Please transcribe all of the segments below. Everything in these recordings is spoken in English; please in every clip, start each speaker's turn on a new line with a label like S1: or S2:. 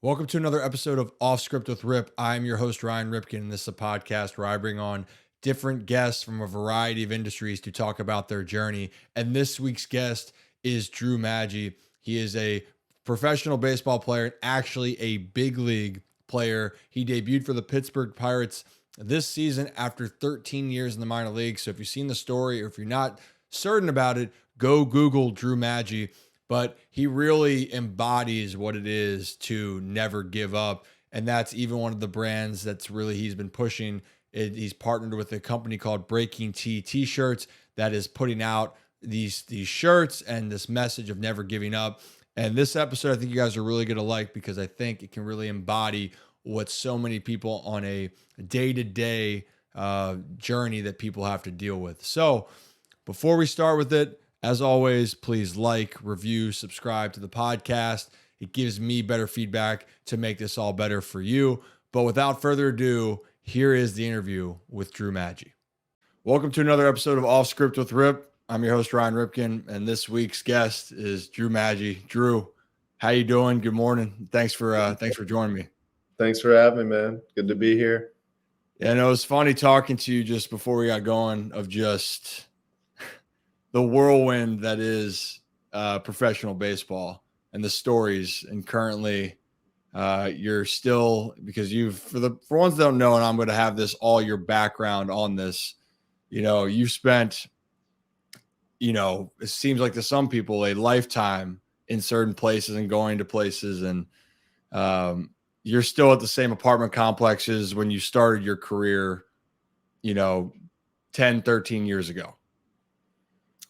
S1: Welcome to another episode of Off Script with Rip. I'm your host, Ryan Ripken, and this is a podcast where I bring on different guests from a variety of industries to talk about their journey. And this week's guest is Drew Maggi. He is a professional baseball player and actually a big league player. He debuted for the Pittsburgh Pirates this season after 13 years in the minor leagues. So if you've seen the story or if you're not certain about it, go Google Drew Maggi. But he really embodies what it is to never give up. And that's even one of the brands that's really he's been pushing. He's partnered with a company called Breaking Tea T-shirts that is putting out these shirts and this message of never giving up. And this episode, I think you guys are really going to like because I think it can really embody what so many people on a day-to-day journey that people have to deal with. So before we start with it, as always, please like, review, subscribe to the podcast. It gives me better feedback to make this all better for you. But without further ado, here is the interview with Drew Maggi. Welcome to another episode of Off Script with Rip. I'm your host, Ryan Ripken, and this week's guest is Drew Maggi. Drew, how you doing? Good morning. Thanks for joining me.
S2: Thanks for having me, man. Good to be here.
S1: Yeah, no, it was funny talking to you just before we got going of just the whirlwind that is professional baseball and the stories. And currently you're still, because for ones that don't know, and I'm going to have this all your background on this, you've spent, it seems like to some people a lifetime in certain places and going to places. And you're still at the same apartment complexes when you started your career, 10, 13 years ago.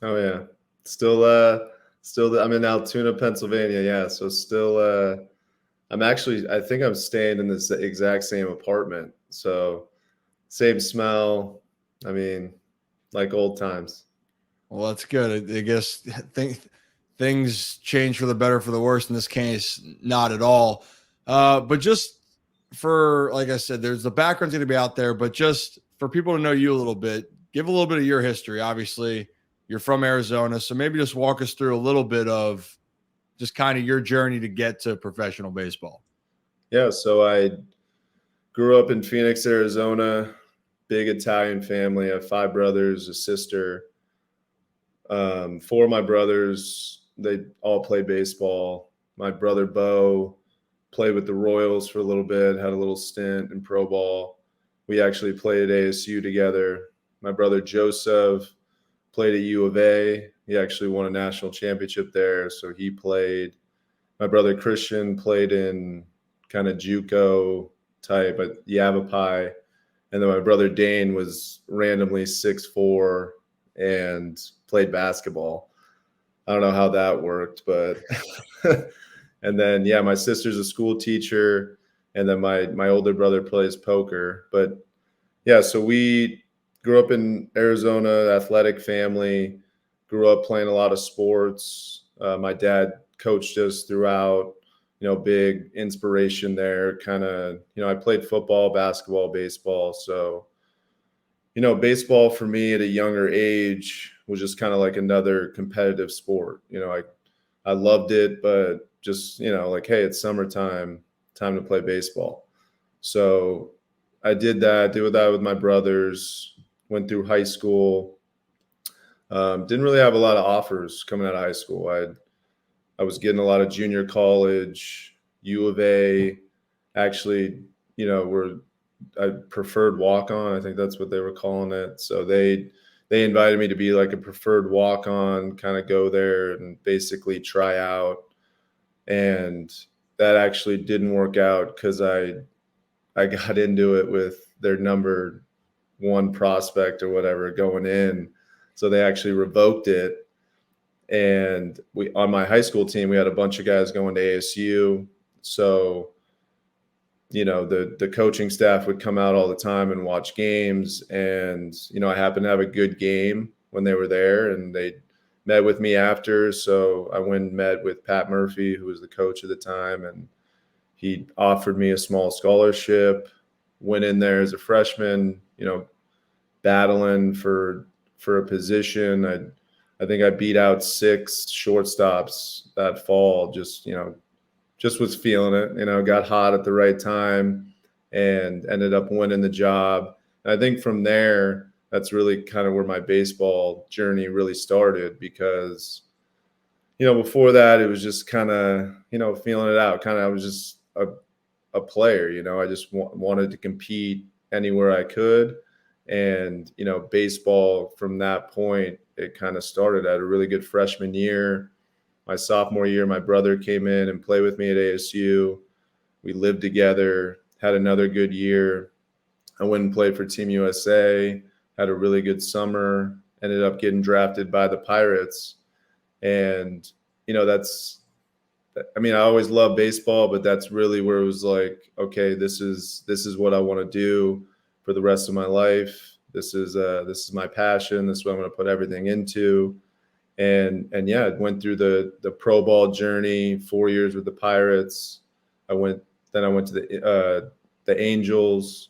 S2: Oh yeah. Still I'm in Altoona, Pennsylvania. Yeah. So still, I think I'm staying in this exact same apartment. So same smell. I mean, like old times.
S1: Well, that's good. I guess things change for the better, for the worse. In this case, not at all. But just for, like I said, there's the background's going to be out there, but just for people to know you a little bit, give a little bit of your history. Obviously, you're from Arizona, so maybe just walk us through a little bit of just kind of your journey to get to professional baseball.
S2: Yeah, so I grew up in Phoenix, Arizona, big Italian family. I have 5 brothers, a sister. 4 of my brothers, they all play baseball. My brother Bo played with the Royals for a little bit, had a little stint in pro ball. We actually played at ASU together. My brother Joseph played at U of A. He actually won a national championship there, so he played. My brother Christian played in kind of JUCO type at Yavapai. And then my brother Dane was randomly 6'4" and played basketball. I don't know how that worked, but and then my sister's a school teacher, and then my older brother plays poker. But yeah, so we grew up in Arizona, athletic family, grew up playing a lot of sports. My dad coached us throughout, big inspiration there. Kind of, I played football, basketball, baseball. So, baseball for me at a younger age was just kind of like another competitive sport. I loved it, but just, like, hey, it's summertime, time to play baseball. So I did that with my brothers. Went through high school. Didn't really have a lot of offers coming out of high school. I was getting a lot of junior college, U of A. Actually, I preferred walk-on. I think that's what they were calling it. So they invited me to be like a preferred walk-on, kind of go there and basically try out. And that actually didn't work out because I got into it with their number 1 prospect or whatever going in. So they actually revoked it. And on my high school team, we had a bunch of guys going to ASU. So, the coaching staff would come out all the time and watch games. And, I happened to have a good game when they were there, and they met with me after. So I went and met with Pat Murphy, who was the coach at the time, and he offered me a small scholarship. Went in there as a freshman, battling for a position. I think I beat out 6 shortstops that fall, just just was feeling it, got hot at the right time and ended up winning the job. And I think from there, that's really kind of where my baseball journey really started, because, before that, it was just kind of, feeling it out. I was just a player, I just wanted to compete anywhere I could. And, baseball from that point, it kind of started. I had a really good freshman year. My sophomore year, my brother came in and played with me at ASU. We lived together, had another good year. I went and played for Team USA, had a really good summer, ended up getting drafted by the Pirates. And, I always loved baseball, but that's really where it was like, okay, this is what I want to do for the rest of my life. This is my passion. This is what I'm going to put everything into. And yeah, I went through the pro ball journey, 4 years with the Pirates. I went to the Angels.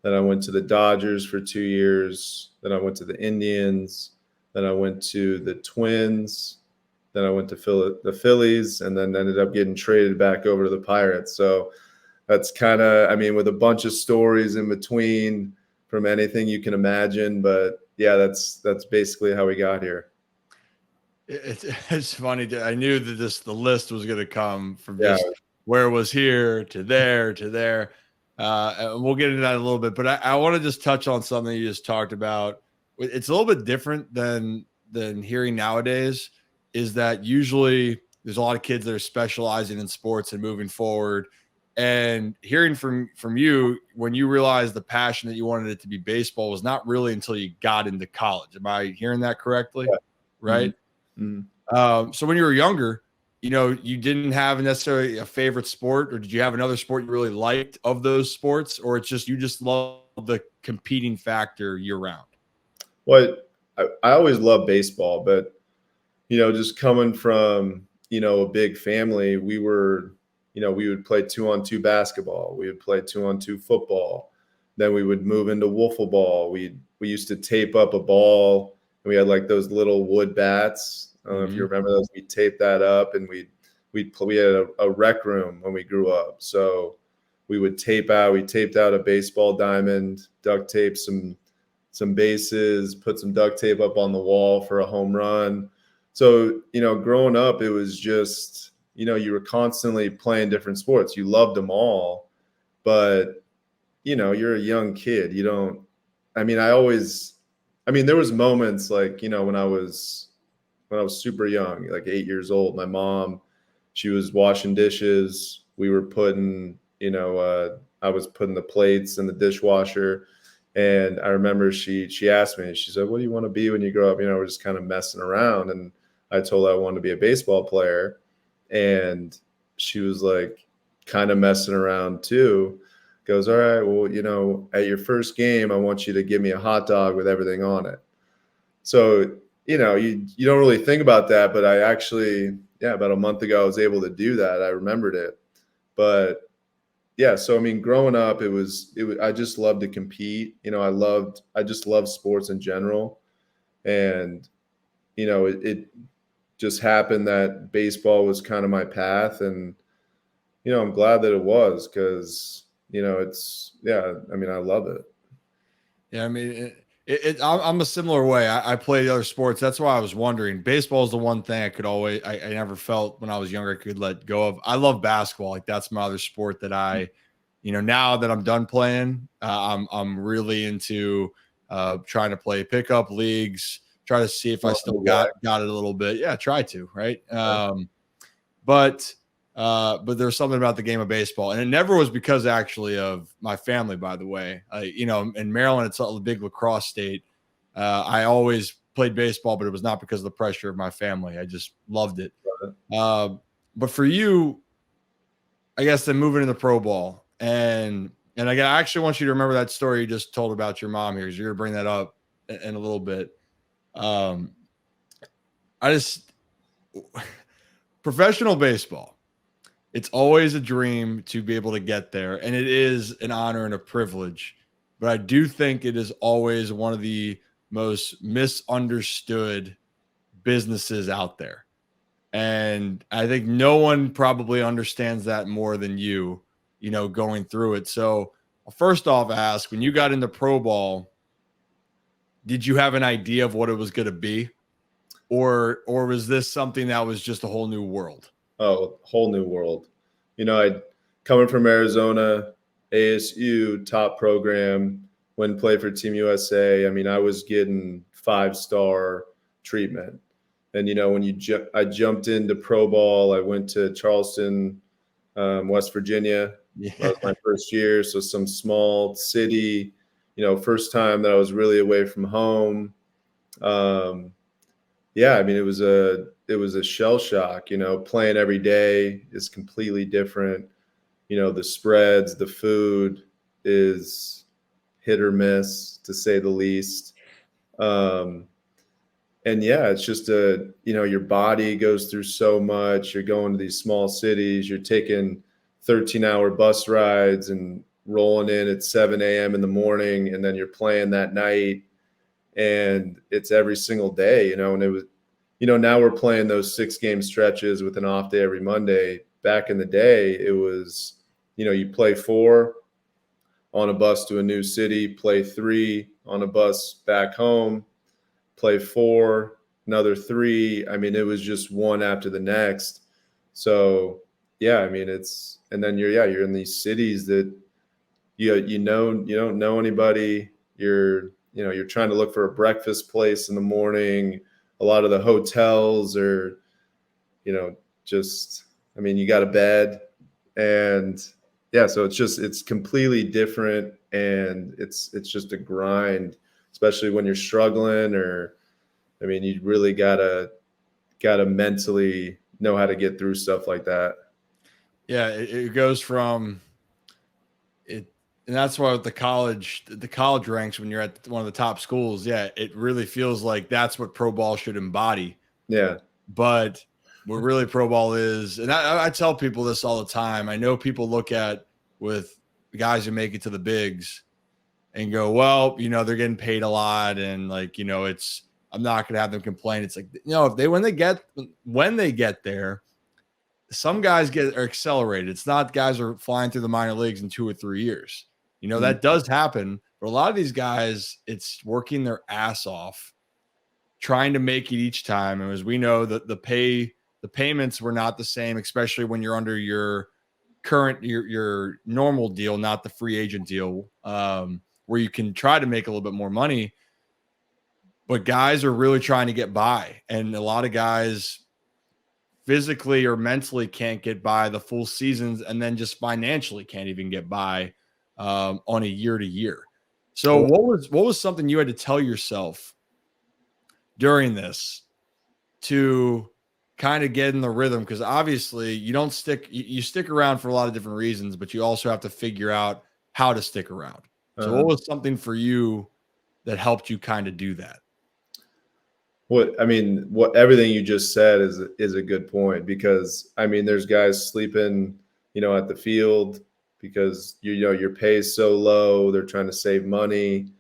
S2: Then I went to the Dodgers for 2 years. Then I went to the Indians. Then I went to the Twins. Then I went to the Phillies, and then ended up getting traded back over to the Pirates. So that's kind of, with a bunch of stories in between from anything you can imagine. But yeah, that's basically how we got here.
S1: It's funny. I knew that the list was going to come from just where it was here to there to there. And we'll get into that in a little bit, but I want to just touch on something you just talked about. It's a little bit different than hearing nowadays, is that usually there's a lot of kids that are specializing in sports and moving forward. And hearing from you, when you realized the passion that you wanted it to be baseball, was not really until you got into college. Am I hearing that correctly?
S2: Yeah.
S1: Right.
S2: Mm-hmm.
S1: So when you were younger, you didn't have necessarily a favorite sport, or did you have another sport you really liked of those sports, or it's just, you just love the competing factor year round?
S2: Well, I always loved baseball, but, just coming from, a big family, we would play 2-on-2 basketball. We would play 2-on-2 football. Then we would move into wiffle ball. We used to tape up a ball, and we had like those little wood bats. I don't know if you remember those. We taped that up, and we had a rec room when we grew up. So we taped out a baseball diamond, duct tape some bases, put some duct tape up on the wall for a home run. So, growing up, it was just, you were constantly playing different sports. You loved them all, but, you're a young kid. You don't, there was moments like, when I was super young, like 8 years old, my mom, she was washing dishes. We were putting, I was putting the plates in the dishwasher. And I remember she asked me, she said, "What do you want to be when you grow up?" We're just kind of messing around. And I told her I wanted to be a baseball player. And she was like, kind of messing around too. Goes, "All right, well, at your first game, I want you to give me a hot dog with everything on it." So, you don't really think about that, but I actually, about a month ago, I was able to do that. I remembered it. But yeah, so growing up, it was I just loved to compete. I just loved sports in general. And, it just happened that baseball was kind of my path. And, I'm glad that it was, because, I love it.
S1: Yeah, I'm a similar way. I played other sports. That's why I was wondering. Baseball is the one thing I never felt when I was younger I could let go of. I love basketball. Like, that's my other sport that now that I'm done playing, I'm really into trying to play pickup leagues, try to see if I still got it a little bit. Yeah, try to, right? But there's something about the game of baseball, and it never was because actually of my family, by the way. In Maryland, it's a big lacrosse state. I always played baseball, but it was not because of the pressure of my family. I just loved it. But for you, I guess, then moving into pro ball, and again, I actually want you to remember that story you just told about your mom here, because you're going to bring that up in a little bit. Professional baseball, it's always a dream to be able to get there, and it is an honor and a privilege. But I do think it is always one of the most misunderstood businesses out there. And I think no one probably understands that more than you know, going through it. So, first off, ask, when you got into pro ball, did you have an idea of what it was going to be? Or was this something that was just a whole new world?
S2: Oh, whole new world. I coming from Arizona, ASU top program, when played for Team USA. I mean, I was getting 5-star treatment. And when I jumped into pro ball, I went to Charleston, West Virginia. That was
S1: Yeah.
S2: my first year, so some small city. First time that I was really away from home. Um, yeah, I mean, it was a shell shock. Playing every day is completely different. The spreads, the food is hit or miss, to say the least. Um, and yeah, it's just your body goes through so much. You're going to these small cities, you're taking 13-hour bus rides and rolling in at 7 a.m. in the morning, and then you're playing that night, and it's every single day, and it was, now we're playing those 6-game stretches with an off day every Monday. Back in the day, it was, you play 4 on a bus to a new city, play 3 on a bus back home, play 4, another 3. I mean, it was just one after the next. So yeah, I mean, and then you're in these cities that you don't know anybody. You're trying to look for a breakfast place in the morning. A lot of the hotels are, just, I mean, you got a bed, and yeah, so it's completely different, and it's just a grind, especially when you're struggling. Or I mean, you really gotta mentally know how to get through stuff like that.
S1: Yeah, it goes from it, and that's why with the college ranks, when you're at one of the top schools, yeah, it really feels like that's what pro ball should embody.
S2: Yeah.
S1: But what really pro ball is, and I tell people this all the time. I know people look at with guys who make it to the bigs and go, well, they're getting paid a lot, and like, it's, I'm not going to have them complain. It's like, if they when they get there, some guys are accelerated. It's not guys are flying through the minor leagues in 2 or 3 years.
S2: Mhm.
S1: That does happen, but a lot of these guys, it's working their ass off, trying to make it each time. And as we know, the payments were not the same, especially when you're under your your normal deal, not the free agent deal, where you can try to make a little bit more money. But guys are really trying to get by, and a lot of guys physically or mentally can't get by the full seasons, and then just financially can't even get by on a year to year. So
S2: Well,
S1: what was something you had to tell yourself during this to kind of get in the rhythm? Because obviously you don't you stick around for a lot of different reasons, but you also have to figure out how to stick around. So what
S2: uh,
S1: was something for you that helped you kind of do that?
S2: what everything you just said is a good point, because I mean, there's guys sleeping, at the field, because your pay is so low. They're trying to save money.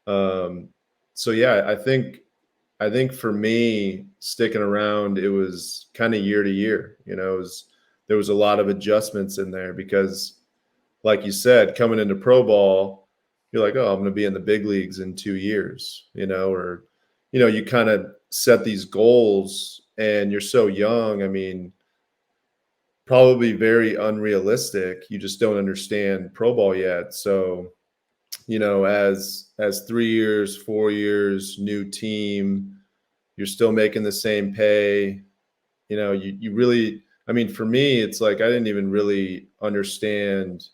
S2: Um, so yeah, I think for me, sticking around, it was kind of year to year. There was a lot of adjustments in there, because, like you said, coming into pro ball, you're like, oh, I'm going to be in the big leagues in 2 years, or, you kind of set these goals, and you're so young. I mean, probably very unrealistic. You just don't understand pro ball yet. So, as 3 years, 4 years, new team, you're still making the same pay. You really, I mean, for me, it's like I didn't even really understand,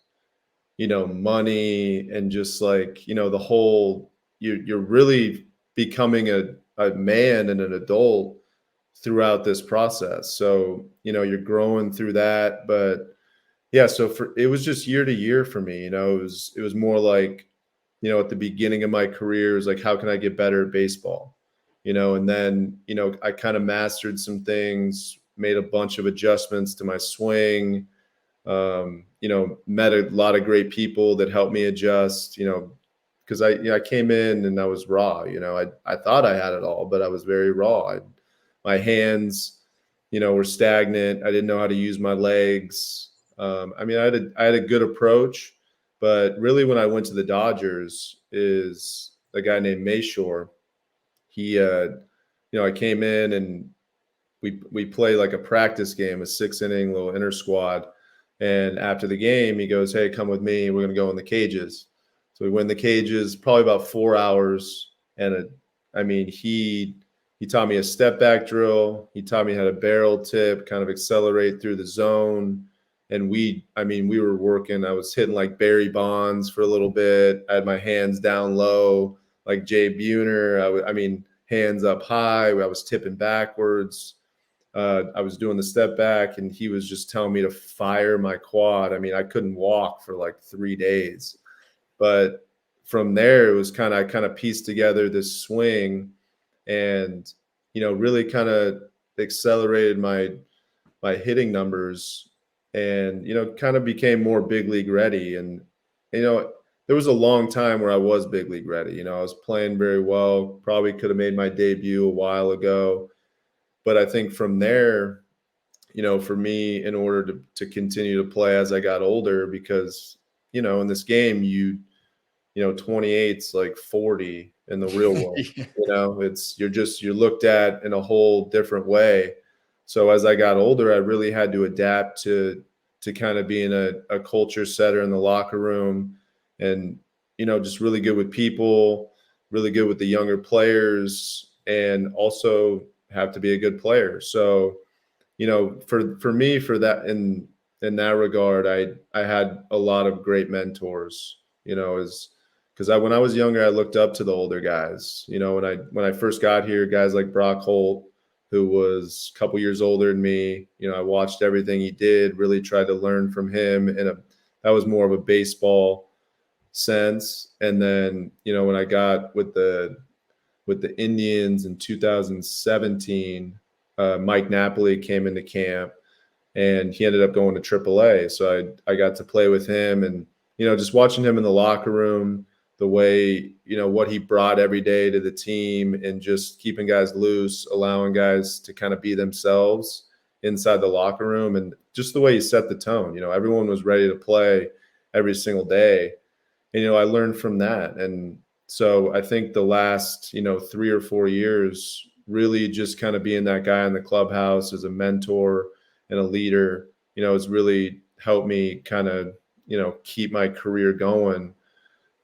S2: money, and just like, the whole, you're really becoming a man and an adult throughout this process. So, you're growing through that. But yeah, so it was just year to year for me. It was more like, at the beginning of my career, it was like, how can I get better at baseball? And then, I kind of mastered some things, made a bunch of adjustments to my swing, met a lot of great people that helped me adjust, because I came in and I was raw. I thought I had it all, but I was very raw. My hands, were stagnant. I didn't know how to use my legs. I mean, I had a good approach, but really when I went to the Dodgers is a guy named Mayshore. He, I came in and we played like a practice game, a 6 inning little inter squad. And after the game, he goes, "Hey, come with me. We're going to go in the cages." So we went in the cages, probably about 4 hours. And I mean, he taught me a step back drill. He taught me how to barrel tip, kind of accelerate through the zone. And we were working. I was hitting like Barry Bonds for a little bit. I had my hands down low, like Jay Buhner. Hands up high. I was tipping backwards. I was doing the step back, and he was just telling me to fire my quad. I mean, I couldn't walk for like 3 days. But from there, it was I kind of pieced together this swing and, really kind of accelerated my hitting numbers and, kind of became more big league ready. And, there was a long time where I was big league ready. I was playing very well, probably could have made my debut a while ago. But I think from there, for me, in order to continue to play as I got older, because, in this game, 28's like 40 in the real world.
S1: Yeah.
S2: You're looked at in a whole different way. So as I got older, I really had to adapt to kind of being a culture setter in the locker room and, just really good with people, really good with the younger players, and also have to be a good player. So, for me, for that, in that regard, I had a lot of great mentors, as because when I was younger, I looked up to the older guys. When I first got here, guys like Brock Holt, who was a couple years older than me. I watched everything he did, really tried to learn from him, and that was more of a baseball sense. And then, when I got with the Indians in 2017, Mike Napoli came into camp, and he ended up going to AAA. So I got to play with him, and just watching him in the locker room, the way what he brought every day to the team, and just keeping guys loose, allowing guys to kind of be themselves inside the locker room, and just the way he set the tone. Everyone was ready to play every single day, and I learned from that. And so I think the last 3 or 4 years, really just kind of being that guy in the clubhouse as a mentor and a leader, has really helped me kind of keep my career going,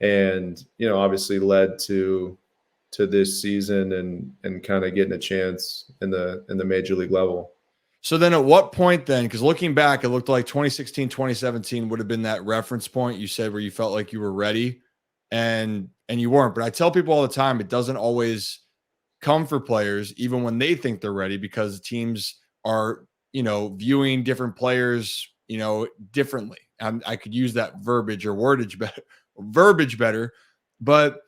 S2: and obviously led to this season and kind of getting a chance in the major league level.
S1: So then at what point then, because looking back, it looked like 2016, 2017 would have been that reference point you said where you felt like you were ready and you weren't. But I tell people all the time, it doesn't always come for players, even when they think they're ready, because teams are, viewing different players, differently. I could use that verbiage or verbiage better, but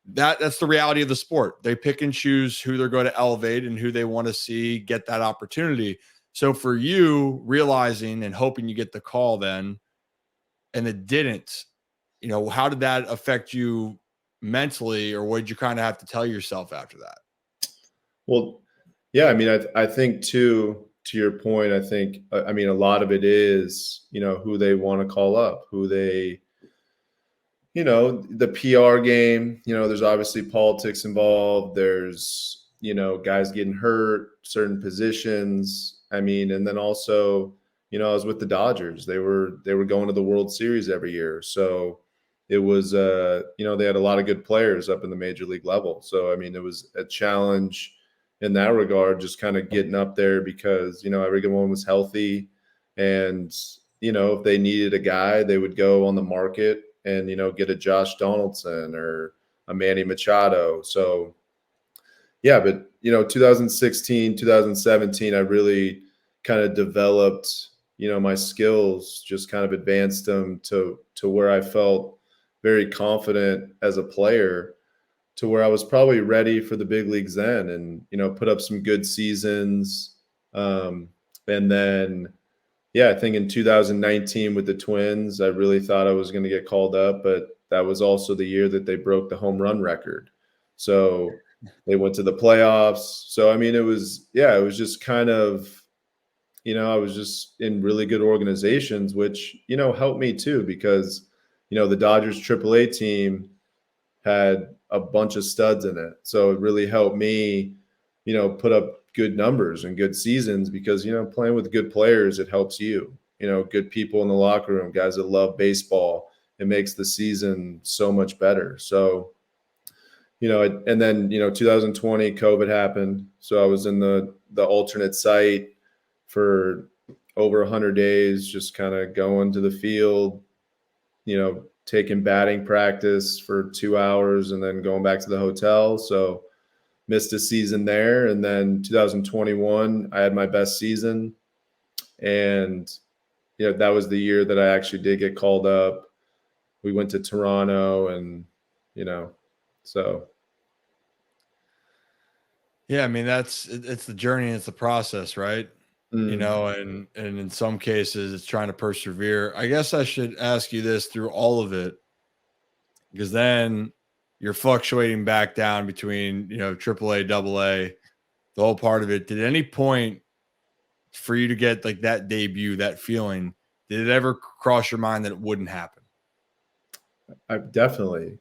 S1: that's the reality of the sport. They pick and choose who they're going to elevate and who they want to see get that opportunity. So for you, realizing and hoping you get the call then, and it didn't, how did that affect you mentally, or what did you kind of have to tell yourself after that?
S2: Well, yeah, I think too, to your point, I think, a lot of it is, who they want to call up, who they, the PR game, there's obviously politics involved. There's, guys getting hurt, certain positions. And then also, I was with the Dodgers. They were going to the World Series every year. So it was, they had a lot of good players up in the major league level. So, it was a challenge in that regard, just kind of getting up there because, everyone was healthy. And, if they needed a guy, they would go on the market and, get a Josh Donaldson or a Manny Machado. So, yeah, but, 2016, 2017, I really kind of developed, my skills, just kind of advanced them to where I felt very confident as a player, to where I was probably ready for the big leagues then, and, put up some good seasons. And then, yeah, I think in 2019 with the Twins, I really thought I was going to get called up, but that was also the year that they broke the home run record. So they went to the playoffs. So, it was just kind of, I was just in really good organizations, which, helped me too, because, the Dodgers AAA team had a bunch of studs in it. So it really helped me, put up good numbers and good seasons because, playing with good players, it helps you, good people in the locker room, guys that love baseball. It makes the season so much better. So, and then, 2020 COVID happened. So I was in the alternate site for over 100 days, just kind of going to the field, taking batting practice for 2 hours and then going back to the hotel. So missed a season there. And then 2021, I had my best season. And, that was the year that I actually did get called up. We went to Toronto and, so.
S1: Yeah, I mean it's the journey, and it's the process, right?
S2: Mm.
S1: And in some cases it's trying to persevere. I guess I should ask you this through all of it, because then you're fluctuating back down between, triple A, double A, the whole part of it. Did at any point for you to get like that debut, that feeling, did it ever cross your mind that it wouldn't happen?
S2: I definitely,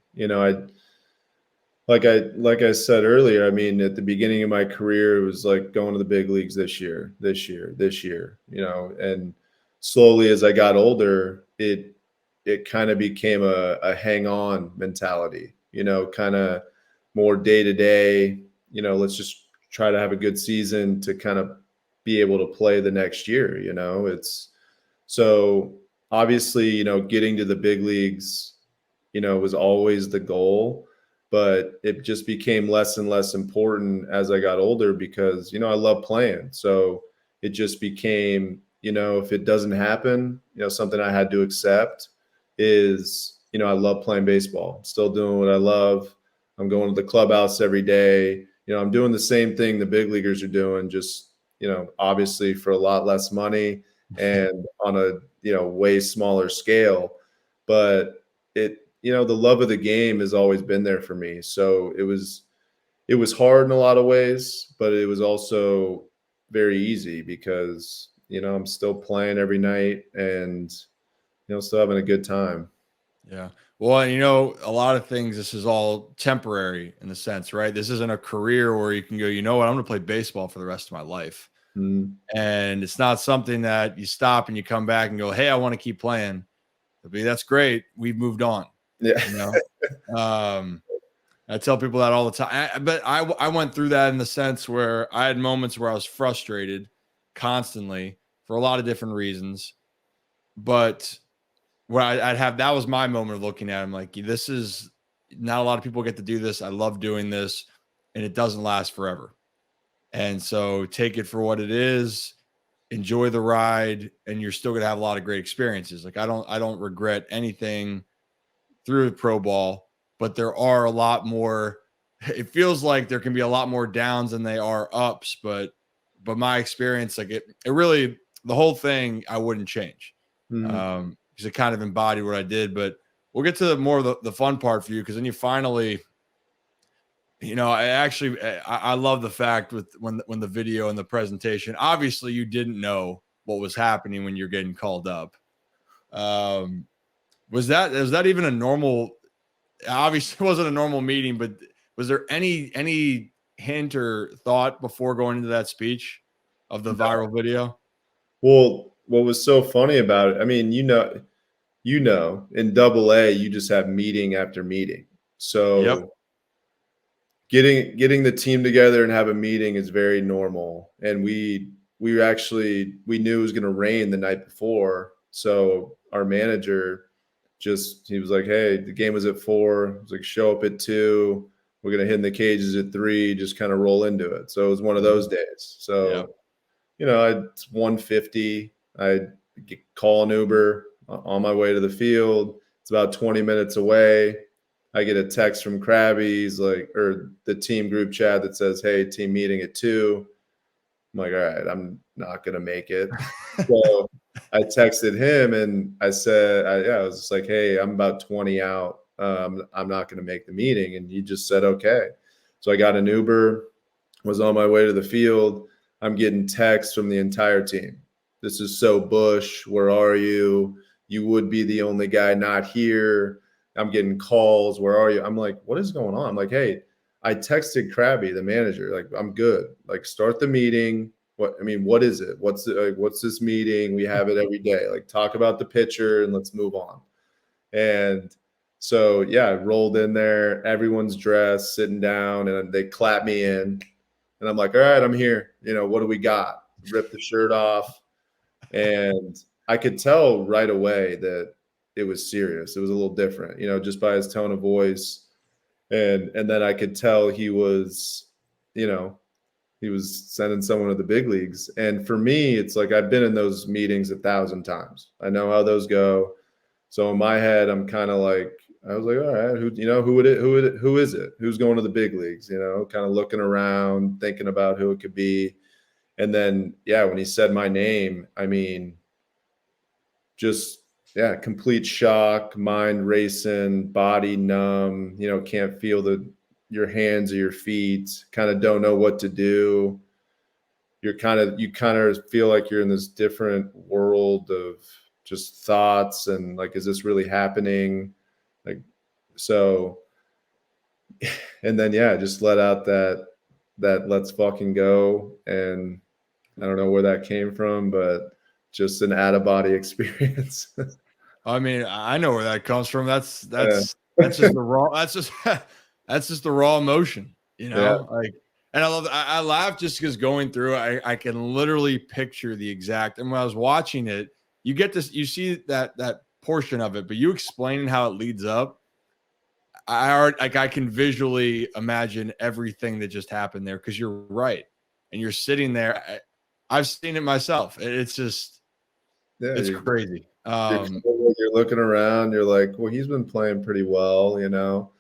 S2: like I said earlier, I mean, at the beginning of my career, it was like going to the big leagues this year, this year, and slowly as I got older, it kind of became a hang on mentality, kind of more day to day, let's just try to have a good season to kind of be able to play the next year, it's so obviously, getting to the big leagues, was always the goal, but it just became less and less important as I got older because, I love playing. So it just became, if it doesn't happen, something I had to accept is, I love playing baseball. I'm still doing what I love. I'm going to the clubhouse every day. I'm doing the same thing the big leaguers are doing, just, obviously for a lot less money and on a, way smaller scale. But the love of the game has always been there for me. So it was hard in a lot of ways, but it was also very easy because, I'm still playing every night and, still having a good time.
S1: Yeah. Well, and a lot of things, this is all temporary in the sense, right? This isn't a career where you can go, you know what, I'm going to play baseball for the rest of my life.
S2: Mhm.
S1: And it's not something that you stop and you come back and go, hey, I want to keep playing. That's great. We've moved on,
S2: Yeah.
S1: you know? I tell people that all the time. But I went through that in the sense where I had moments where I was frustrated constantly for a lot of different reasons. But where I'd have, that was my moment of looking at him like, this is not a lot of people get to do this. I love doing this, and it doesn't last forever. And so take it for what it is, enjoy the ride, and you're still gonna have a lot of great experiences. Like I don't regret anything through pro ball, but there are a lot more. It feels like there can be a lot more downs than they are ups, but my experience, like it really, the whole thing I wouldn't change.
S2: Mhm.
S1: Because it kind of embodied what I did. But we'll get to more of the fun part for you, because then you finally, I actually I love the fact with when the video and the presentation. Obviously, you didn't know what was happening when you're getting called up. Um, was that even a normal? Obviously, it wasn't a normal meeting, but was there any hint or thought before going into that speech of the viral video?
S2: Well, what was so funny about it, I mean, in double A, you just have meeting after meeting.
S1: Yep.
S2: So getting the team together and have a meeting is very normal. And we knew it was going to rain the night before. So our manager he was like, hey, the game was at 4. It was like, show up at 2. We're going to hit in the cages at 3, just kind of roll into it. So it was one of those days.
S1: Yep.
S2: So, it's 1:50. I call an Uber on my way to the field. It's about 20 minutes away. I get a text from Krabby's or the team group chat that says, hey, team meeting at 2. I'm like, all right, I'm not going to make it. So I texted him and I said, I was just like, hey, I'm about 20 out. I'm not going to make the meeting. And he just said, okay. So I got an Uber, was on my way to the field. I'm getting texts from the entire team. this is so Bush. Where are you? You would be the only guy not here. I'm getting calls. Where are you? I'm like, what is going on? I'm like, hey, I texted Krabby, the manager, like, I'm good. Like, start the meeting. What is it? What's this meeting? We have it every day. Like, talk about the pitcher and let's move on. And so, yeah, I rolled in there. Everyone's dressed, sitting down, and they clap me in. And I'm like, all right, I'm here. What do we got? Rip the shirt off. And I could tell right away that it was serious. It was a little different, just by his tone of voice. And then I could tell he was sending someone to the big leagues. And for me, it's like I've been in those meetings 1,000 times. I know how those go. So in my head, I'm kind of like, I was like, all right, who is it? Who's going to the big leagues? Kind of looking around, thinking about who it could be. And then, yeah, when he said my name, just, yeah, complete shock, mind racing, body numb, can't feel your hands or your feet, kind of don't know what to do. You kind of feel like you're in this different world of just thoughts and like, is this really happening? Like, so, and then, yeah, just let out that let's fucking go. And I don't know where that came from, but just an out of body experience.
S1: I mean, I know where that comes from. That's
S2: Yeah.
S1: just the raw. That's just the raw emotion,
S2: Yeah.
S1: Like, and I love. I laugh just because going through, I can literally picture the exact. And when I was watching it, you get this, you see that portion of it, but you explaining how it leads up. I can visually imagine everything that just happened there because you're right, and you're sitting there. I've seen it myself. It's just,
S2: Yeah,
S1: it's crazy.
S2: you're looking around, you're like, well, he's been playing pretty well,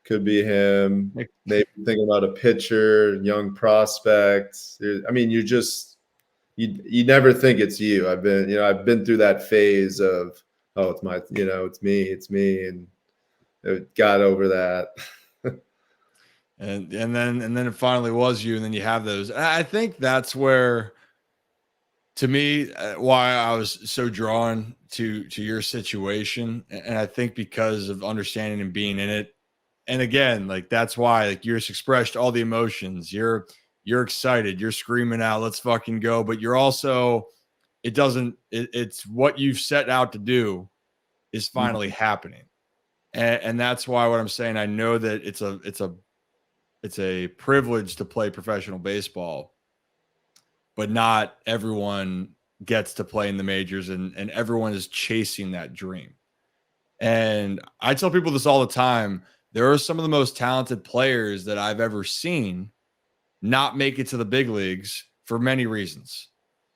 S2: could be him. Maybe thinking about a pitcher, young prospect. You never think it's you. I've been through that phase of, oh, it's me, and it got over that.
S1: and then it finally was you, and then you have those. I think that's where, to me, why I was so drawn to your situation, and I think because of understanding and being in it. And again, like, that's why, like, you're just expressed all the emotions. You're excited, you're screaming out, let's fucking go, but you're also, it's what you've set out to do is finally happening. And that's why, what I'm saying, I know that it's a privilege to play professional baseball, but not everyone gets to play in the majors, and everyone is chasing that dream. And I tell people this all the time. There are some of the most talented players that I've ever seen not make it to the big leagues for many reasons.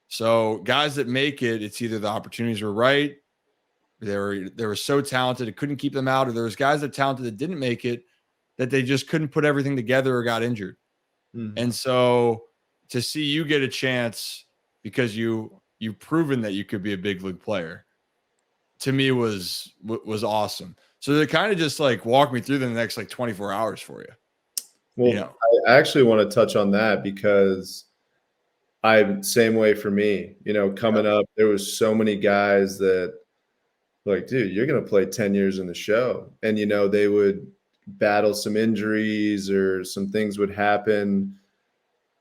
S1: So guys that make it, it's either the opportunities were right, they were so talented it couldn't keep them out, or there was guys that talented that didn't make it, that they just couldn't put everything together or got injured. And so to see you get a chance because you've proven that you could be a big league player, to me was awesome. So they kind of just like walk me through the next like 24 hours for you.
S2: Well, I actually want to touch on that because same way for me, coming up, there was so many guys that, like, dude, you're going to play 10 years in the show. And, they would battle some injuries or some things would happen,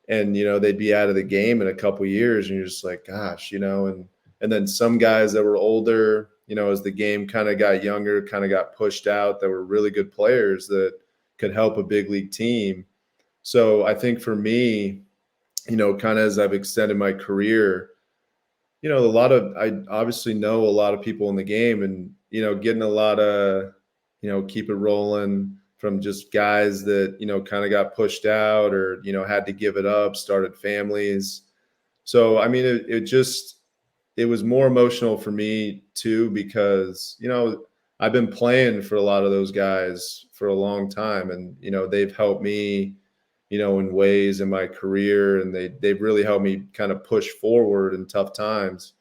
S2: and, they'd be out of the game in a couple years. And you're just like, gosh, and then some guys that were older, as the game kind of got younger, kind of got pushed out, that were really good players that could help a big league team. So I think for me, kind of as I've extended my career, I obviously know a lot of people in the game, and, getting a lot of, keep it rolling from just guys that, kind of got pushed out or, had to give it up, started families. So, it was more emotional for me too, because, I've been playing for a lot of those guys for a long time, and, they've helped me, in ways in my career, and they've really helped me kind of push forward in tough times.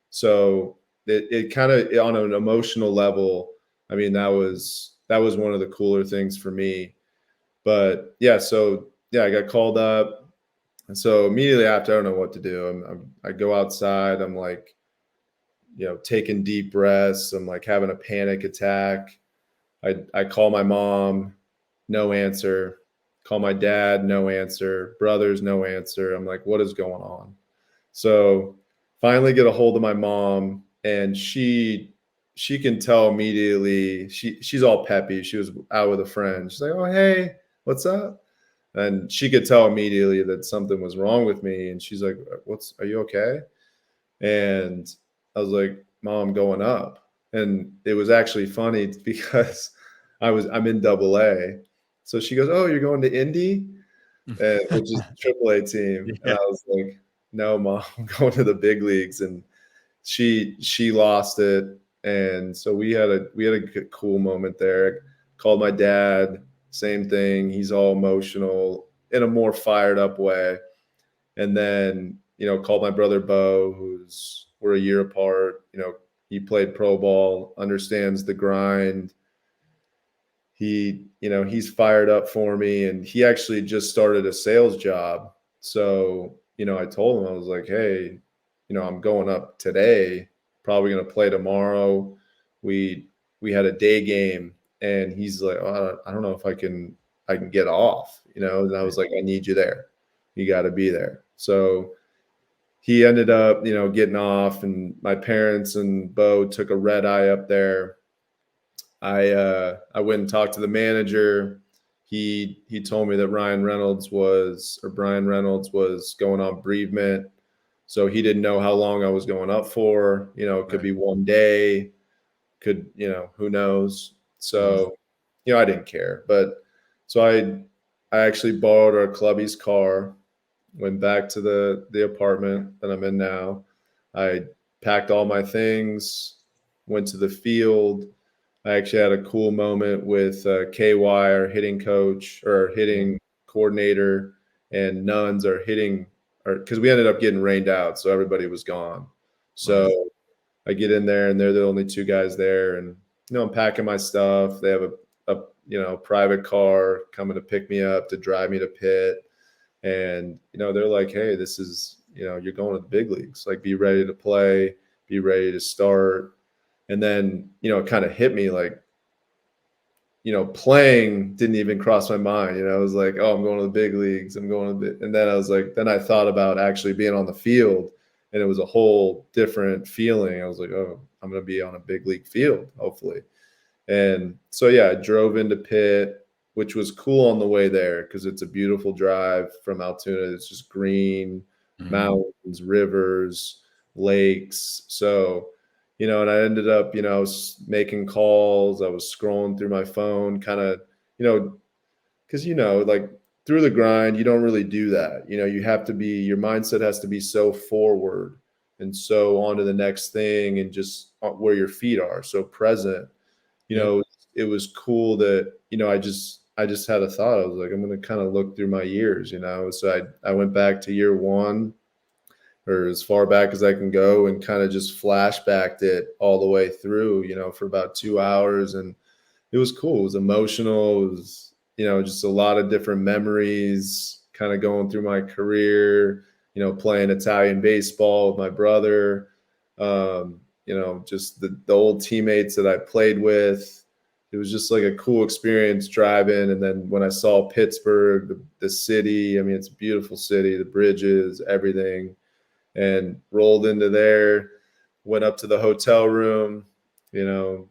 S2: So it kind of, on an emotional level, that was one of the cooler things for me. But yeah, so yeah, I got called up. And so immediately after, I don't know what to do. I go outside. I'm like, taking deep breaths. I'm like having a panic attack. I call my mom, no answer. Call my dad, no answer. Brothers, no answer. I'm like, what is going on? So finally get a hold of my mom, and she can tell immediately. She's all peppy. She was out with a friend. She's like, oh, hey, what's up? And she could tell immediately that something was wrong with me. And she's like, are you okay? And I was like, Mom, I'm going up. And it was actually funny because I'm in double A. So she goes, oh, you're going to Indy? Which is the triple A team. And
S1: Yeah.
S2: I was like, no, Mom, I'm going to the big leagues. And she lost it. And so we had a cool moment there. Called my dad, same thing. He's all emotional in a more fired up way. And then, called my brother Bo, we're a year apart. He played pro ball, understands the grind. He's fired up for me, and he actually just started a sales job. So, I told him, I was like, hey, I'm going up today, probably going to play tomorrow. We had a day game, and he's like, oh, I don't know if I can get off, and I was like, I need you there. You got to be there. So he ended up, getting off, and my parents and Bo took a red eye up there. I went and talked to the manager. He told me that Brian Reynolds was going on bereavement. So he didn't know how long I was going up for. It could
S1: Right.
S2: be one day, who knows. So, I didn't care. But so I actually borrowed our clubby's car, went back to the apartment that I'm in now. I packed all my things, went to the field. I actually had a cool moment with KY, our hitting coach or
S1: Yeah.
S2: hitting coordinator, and Nuns, our hitting, because we ended up getting rained out, so everybody was gone.
S1: Right.
S2: So I get in there, and they're the only two guys there, and I'm packing my stuff. They have a private car coming to pick me up to drive me to pit. And they're like, hey, this is, you're going to the big leagues, like, be ready to play, be ready to start. And then it kind of hit me like, playing didn't even cross my mind. I was like, oh, I'm going to the big leagues, I'm going to and then I was like, then I thought about actually being on the field, and it was a whole different feeling. I was like, oh, I'm going to be on a big league field, hopefully. And so, yeah, I drove into Pitt, which was cool on the way there because it's a beautiful drive from Altoona. It's just green,
S1: Mhm.
S2: mountains, rivers, lakes. So, and I ended up, making calls. I was scrolling through my phone, kind of, because, like, through the grind, you don't really do that. You have to be, your mindset has to be so forward and so on to the next thing, and just where your feet are, so present. you
S1: Yep.
S2: know, it was cool that, I just had a thought. I was like, I'm going to kind of look through my years. So I went back to year one, or as far back as I can go, and kind of just flashbacked it all the way through, for about 2 hours. And it was cool. It was emotional. It was, just a lot of different memories kind of going through my career, playing Italian baseball with my brother, just the old teammates that I played with. It was just like a cool experience driving. And then when I saw Pittsburgh, the city, I mean, it's a beautiful city, the bridges, everything, and rolled into there, went up to the hotel room, you know,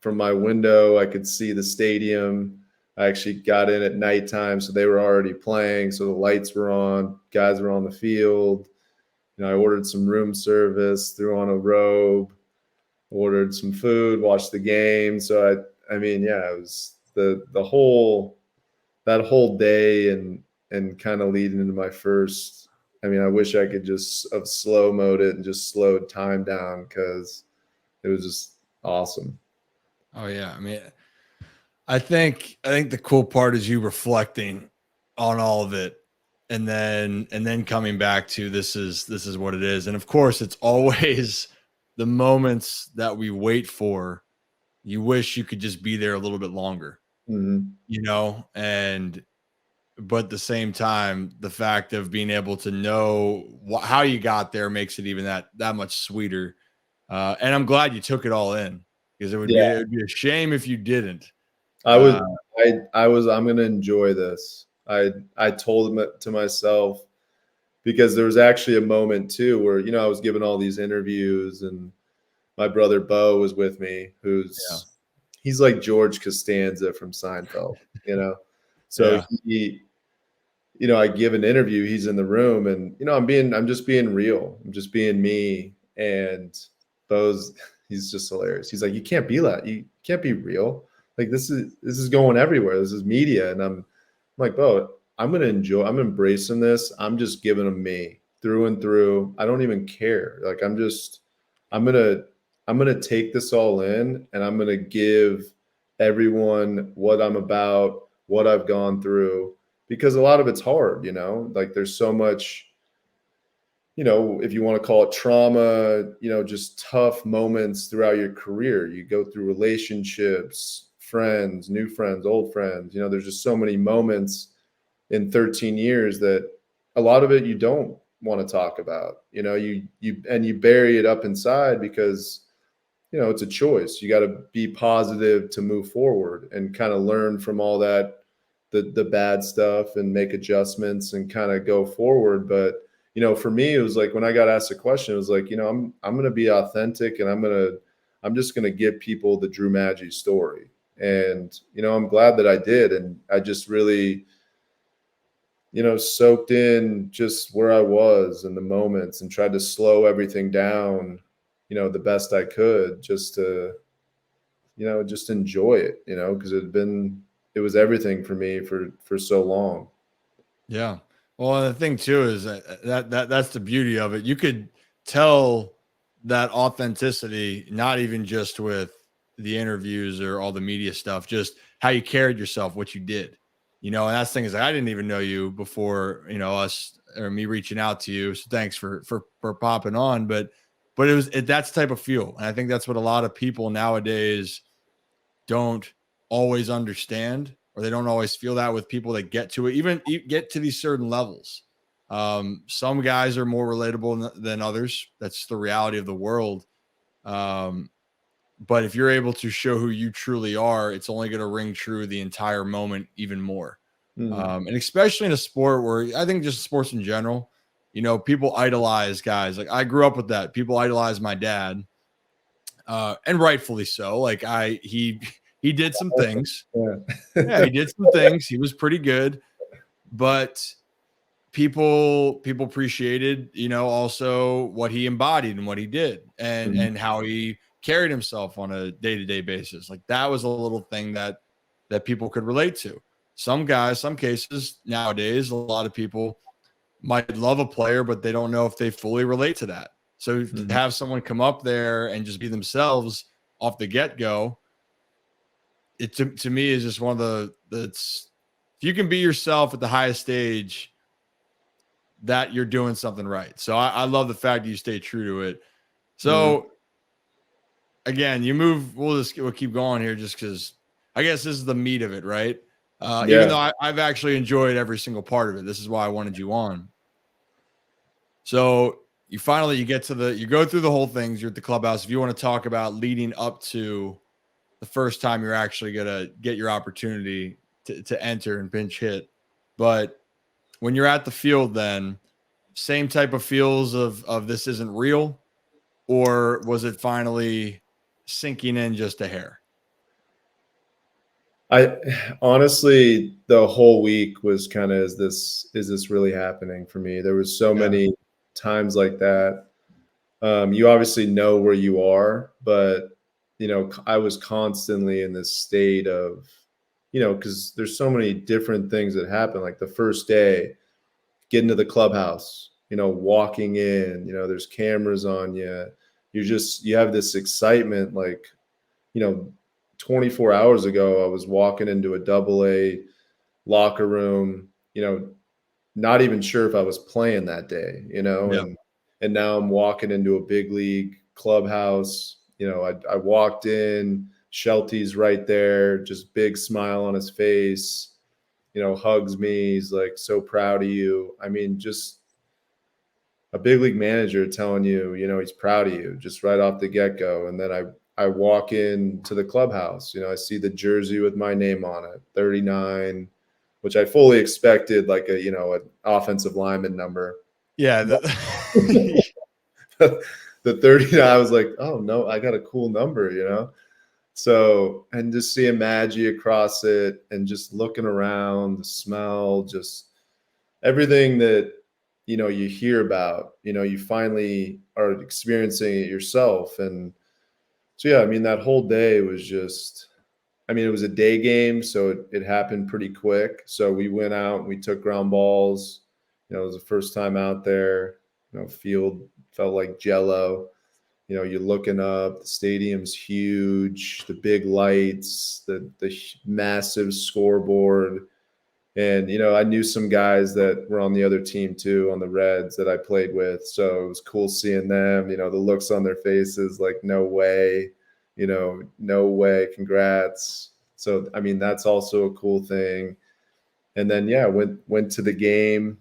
S2: from my window, I could see the stadium. I actually got in at nighttime, so they were already playing. So the lights were on, guys were on the field. I ordered some room service, threw on a robe, ordered some food, watched the game. So I mean, yeah, it was the whole that whole day, and kind of leading into my first. I mean, I wish I could just have slow mode it and just slowed time down, because it was just awesome.
S1: Oh yeah. I mean, I think the cool part is you reflecting on all of it, and then coming back to this is what it is. And of course, it's always the moments that we wait for. You wish you could just be there a little bit longer,
S2: Hmm.
S1: and but at the same time, the fact of being able to know how you got there makes it even that much sweeter. And I'm glad you took it all in, because
S2: Yeah,
S1: it would be a shame if you didn't.
S2: I was,
S1: Uh,
S2: I'm going to enjoy this. I told him to myself, because there was actually a moment too where, I was giving all these interviews, and my brother Bo was with me,
S1: yeah,
S2: he's like George Costanza from Seinfeld. So
S1: yeah,
S2: I give an interview, he's in the room, and I'm just being real. I'm just being me. And Bo's, he's just hilarious. He's like, you can't be that. You can't be real. Like, this is going everywhere. This is media. And I'm like, Bo, I'm embracing this. I'm just giving them me through and through. I don't even care. Like, I'm gonna, I'm gonna take this all in, and I'm gonna give everyone what I'm about, what I've gone through, because a lot of it's hard. Like, there's so much, if you want to call it trauma, just tough moments throughout your career. You go through relationships, friends, new friends, old friends. There's just so many moments in 13 years that a lot of it you don't want to talk about. You bury it up inside because it's a choice. You got to be positive to move forward and kind of learn from all that, the bad stuff, and make adjustments and kind of go forward. But for me, it was like, when I got asked a question, it was like, I'm going to be authentic, and I'm just going to give people the Drew Maggi story. And I'm glad that I did, and I just really soaked in just where I was in the moments, and tried to slow everything down, the best I could, just to, just enjoy it, because it was everything for me for so long.
S1: yeah. Well, and the thing too is that's the beauty of it. You could tell that authenticity, not even just with the interviews or all the media stuff, just how you carried yourself, what you did. And that's the thing is, I didn't even know you before, us or me reaching out to you. So thanks for popping on. But that's the type of feel. And I think that's what a lot of people nowadays don't always understand, or they don't always feel that with people that get to it, even get to these certain levels. Some guys are more relatable than others. That's the reality of the world. Um, but if you're able to show who you truly are, it's only going to ring true the entire moment even more.
S2: Mhm.
S1: And especially in a sport where, I think just sports in general, people idolize guys. Like, I grew up with that. People idolize my dad, and rightfully so. Like, he did some things.
S2: Yeah.
S1: Yeah, he did some things. He was pretty good, but people appreciated, also what he embodied and what he did, and
S2: Mhm.
S1: how he carried himself on a day-to-day basis. Like, that was a little thing that people could relate to. Some guys, some cases nowadays, a lot of people might love a player, but they don't know if they fully relate to that. So to
S2: Mhm.
S1: have someone come up there and just be themselves off the get-go, it to me is just one of that's, if you can be yourself at the highest stage, that you're doing something right. So I love the fact that you stay true to it.
S2: Mhm.
S1: So again, we'll keep going here, just because I guess this is the meat of it, right? Even
S2: Yeah.
S1: though I've actually enjoyed every single part of it. This is why I wanted you on. So you get to you go through the whole things. You're at the clubhouse. If you want to talk about leading up to the first time you're actually gonna get your opportunity to enter and pinch hit, but when you're at the field, then same type of feels of this isn't real, or was it finally sinking in just a hair?
S2: I honestly, the whole week was kind of, is this really happening for me? There was so
S1: Yeah,
S2: many times like that. You obviously know where you are, but I was constantly in this state of, because there's so many different things that happen. Like, the first day, getting to the clubhouse, walking in, there's cameras on you. You have this excitement. Like, you know, 24 hours ago, I was walking into a AA locker room, not even sure if I was playing that day,
S1: yeah,
S2: and now I'm walking into a big league clubhouse. I walked in, Shelty's right there, just big smile on his face. hugs me. He's like, so proud of you. I mean, just a big league manager telling you, he's proud of you just right off the get go. And then I walk into the clubhouse, I see the jersey with my name on it, 39, which I fully expected, like an offensive lineman number.
S1: Yeah.
S2: The 39, I was like, oh no, I got a cool number. So, and just seeing Maggi across it and just looking around, the smell, just everything that, you hear about, you finally are experiencing it yourself. And so, yeah, I mean, that whole day was just, it was a day game. So it happened pretty quick. So we went out and we took ground balls. It was the first time out there, field felt like Jello. You're looking up, the stadium's huge, the big lights, the massive scoreboard. And, I knew some guys that were on the other team too, on the Reds that I played with. So it was cool seeing them, the looks on their faces, like, no way, no way, congrats. So, that's also a cool thing. And then, yeah, went to the game,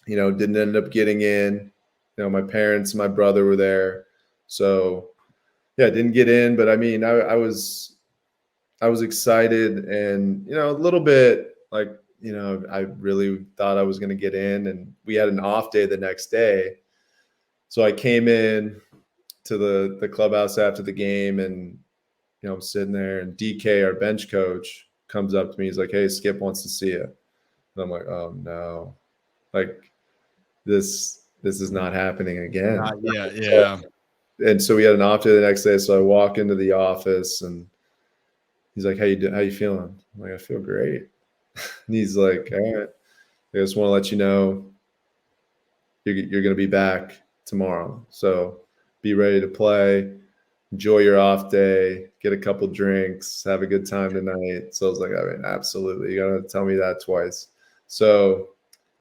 S2: didn't end up getting in. My parents, my brother were there. So, yeah, didn't get in, but I was excited and, a little bit like, I really thought I was going to get in, and we had an off day the next day. So I came in to the clubhouse after the game, and, I'm sitting there, and DK, our bench coach, comes up to me. He's like, hey, Skip wants to see you. And I'm like, oh no, like this is not happening again.
S1: Not yet. Yeah.
S2: And so we had an off day the next day. So I walk into the office, and he's like, how you feeling? I'm like, I feel great. And he's like, all right, I just want to let you know you're going to be back tomorrow. So be ready to play. Enjoy your off day. Get a couple drinks. Have a good time tonight. So I was like, absolutely. You got to tell me that twice. So,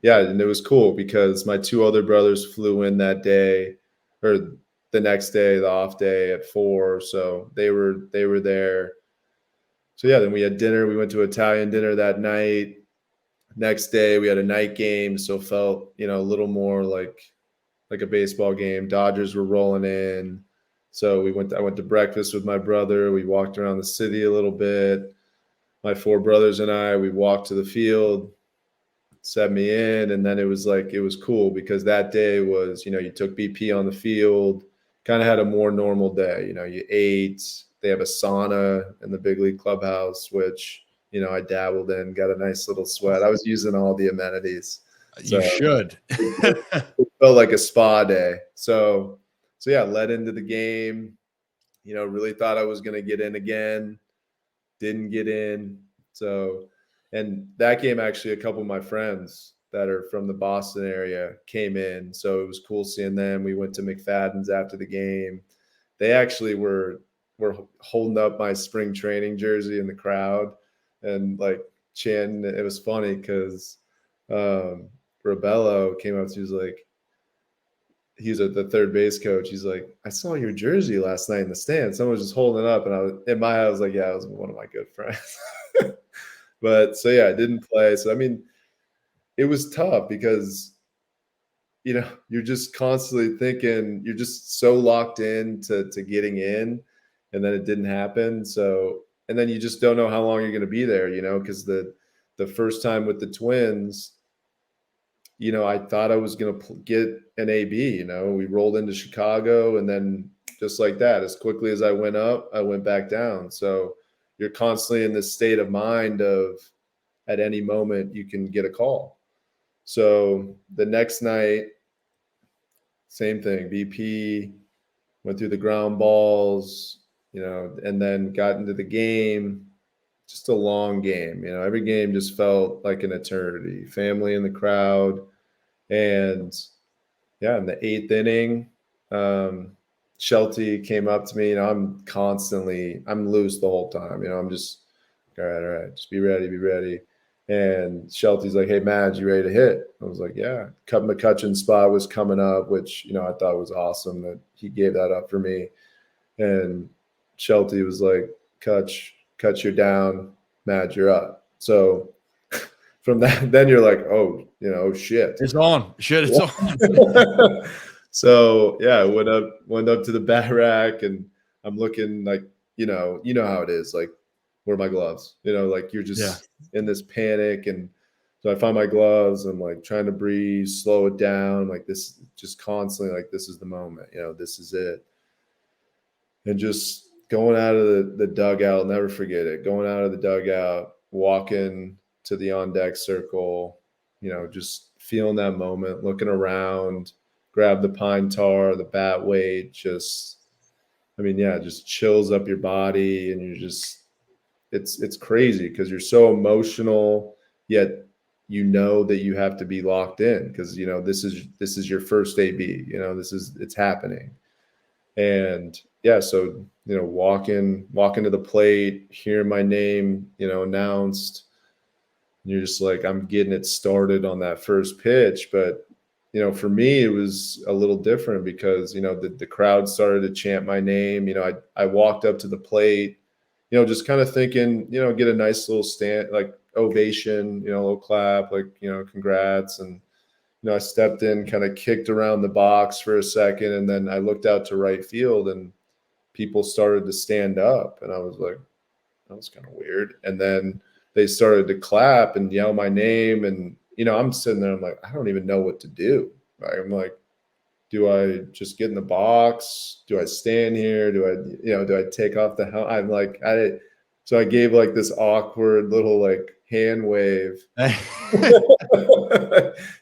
S2: yeah, and it was cool because my two other brothers flew in that day, or the next day, the off day at 4. So they were there. So, yeah, then we had dinner. We went to Italian dinner that night. Next day, we had a night game. So felt, a little more like a baseball game. Dodgers were rolling in. So I went to breakfast with my brother. We walked around the city a little bit. My 4 brothers and I, we walked to the field, set me in. And then it was cool because that day was, you took BP on the field, kind of had a more normal day. You ate. They have a sauna in the big league clubhouse, which, I dabbled in, got a nice little sweat. I was using all the amenities.
S1: You should.
S2: It felt like a spa day. So yeah, led into the game, really thought I was going to get in again. Didn't get in. So, and that game, actually, a couple of my friends that are from the Boston area came in. So it was cool seeing them. We went to McFadden's after the game. They actually were holding up my spring training jersey in the crowd and like chanting. It was funny because Rebello came up to me, he was like, he's the third base coach. He's like, I saw your jersey last night in the stand. Someone was just holding it up, and in my head, I was like, yeah, it was one of my good friends. But so yeah, I didn't play. So it was tough because you're just constantly thinking, you're just so locked in to getting in, and then it didn't happen. So, and then you just don't know how long you're going to be there, because the first time with the Twins, I thought I was going to get an AB. We rolled into Chicago, and then just like that, as quickly as I went up, I went back down. So you're constantly in this state of mind of at any moment you can get a call. So the next night, same thing. BP went through the ground balls, and then got into the game. Just a long game. Every game just felt like an eternity. Family in the crowd. And yeah, in the 8th inning, Shelty came up to me. I'm loose the whole time. I'm just, all right, just be ready. And Shelty's like, hey, Madge, you ready to hit? I was like, yeah. Cut McCutcheon's spot was coming up, which, I thought was awesome that he gave that up for me. And Shelty was like, Kutch, you're down. Madge, you're up. So from that, then you're like, oh, oh shit.
S1: It's on. Shit, it's on.
S2: So yeah, I went up to the bat rack, and I'm looking like, how it is. Like, where are my gloves? Like you're
S1: Yeah.
S2: just in this panic. And so I find my gloves. I'm like trying to breathe, slow it down. Like this, just constantly like, this is the moment, this is it. And just going out of the dugout, I'll never forget it. Going out of the dugout, walking to the on deck circle, just feeling that moment, looking around, grab the pine tar, the bat weight, just chills up your body. And you're just, it's crazy because you're so emotional, yet that you have to be locked in because this is your first AB. It's happening. And yeah, so walking to the plate, hearing my name, announced, and you're just like, I'm getting it started on that first pitch. But for me, it was a little different because the crowd started to chant my name. I walked up to the plate, just kind of thinking, get a nice little stand, like ovation, a little clap, like congrats. And I stepped in, kind of kicked around the box for a second, and then I looked out to right field, and people started to stand up, and I was like, that was kind of weird. And then they started to clap and yell my name, and I'm sitting there, I'm like, I don't even know what to do. Right? I'm like, do I just get in the box? Do I stand here? Do I take off the helmet? I'm like, so I gave like this awkward little like hand wave.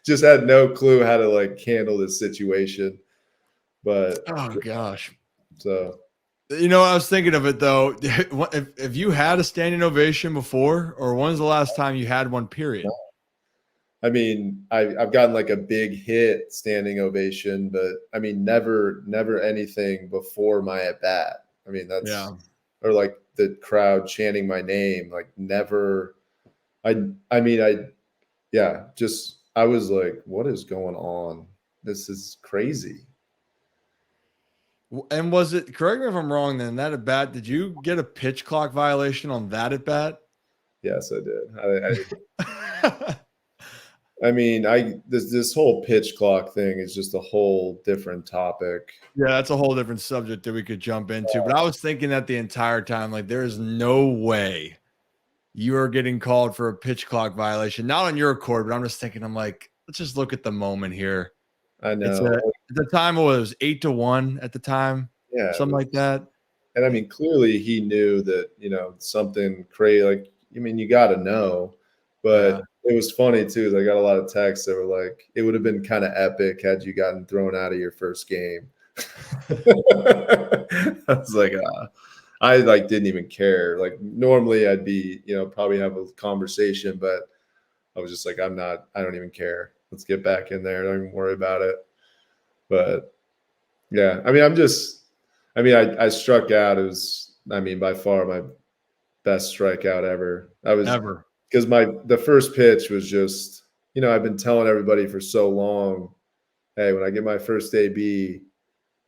S2: Just had no clue how to like handle this situation. But
S1: Oh gosh.
S2: so
S1: I was thinking of it though. If you had a standing ovation before, or when's the last time you had one, period?
S2: I mean, I've gotten like a big hit standing ovation, but I mean, never anything before my at bat. I mean, or like the crowd chanting my name, like never. I was like, what is going on? This is crazy.
S1: And was it, correct me if I'm wrong, then that at bat, did you get a pitch clock violation on that at bat?
S2: Yes, I did. I mean, this whole pitch clock thing is just a whole different topic.
S1: Yeah, that's a whole different subject that we could jump into. But I was thinking that the entire time, like, there is no way you are getting called for a pitch clock violation. Not on your court, but I'm just thinking, I'm like, let's just look at the moment here.
S2: I know.
S1: At the time, it was 8-1 at the time.
S2: Yeah,
S1: something like that.
S2: And I mean, clearly he knew that, something crazy, like, I mean, you got to know, but it was funny too. I got a lot of texts that were like, it would have been kind of epic had you gotten thrown out of your first game. I was like, I like didn't even care. Like normally I'd be, probably have a conversation, but I was just like, I don't even care. Let's get back in there. Don't even worry about it. But yeah, I mean, I struck out. It was, by far my best strikeout ever. Because the first pitch was just, I've been telling everybody for so long, hey, when I get my first AB,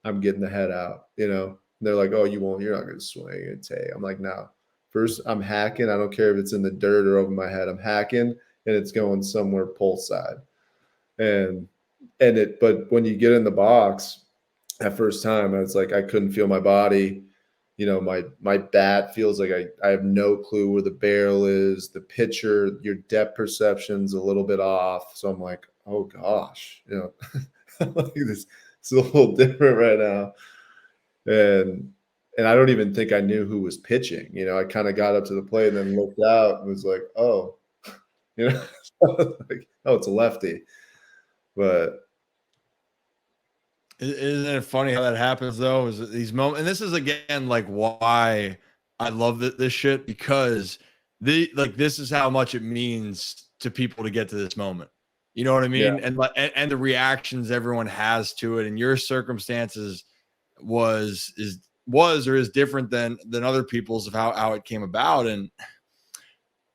S2: I'm getting the head out, And they're like, oh, you're not going to swing and take. I'm like, no. First, I'm hacking. I don't care if it's in the dirt or over my head. I'm hacking, and it's going somewhere pull side. But when you get in the box, that first time, I was like, I couldn't feel my body. My bat feels like I have no clue where the barrel is. The pitcher, your depth perception's a little bit off. So I'm like, oh gosh, like this is a little different right now. And I don't even think I knew who was pitching. I kind of got up to the plate and then looked out and was like, oh, like, oh, it's a lefty. But
S1: isn't it funny how that happens though? Is these moments, and this is again like why I love this shit, because this is how much it means to people to get to this moment. You know what I mean? Yeah. And the reactions everyone has to it, and your circumstances was or is different than other people's of how it came about. And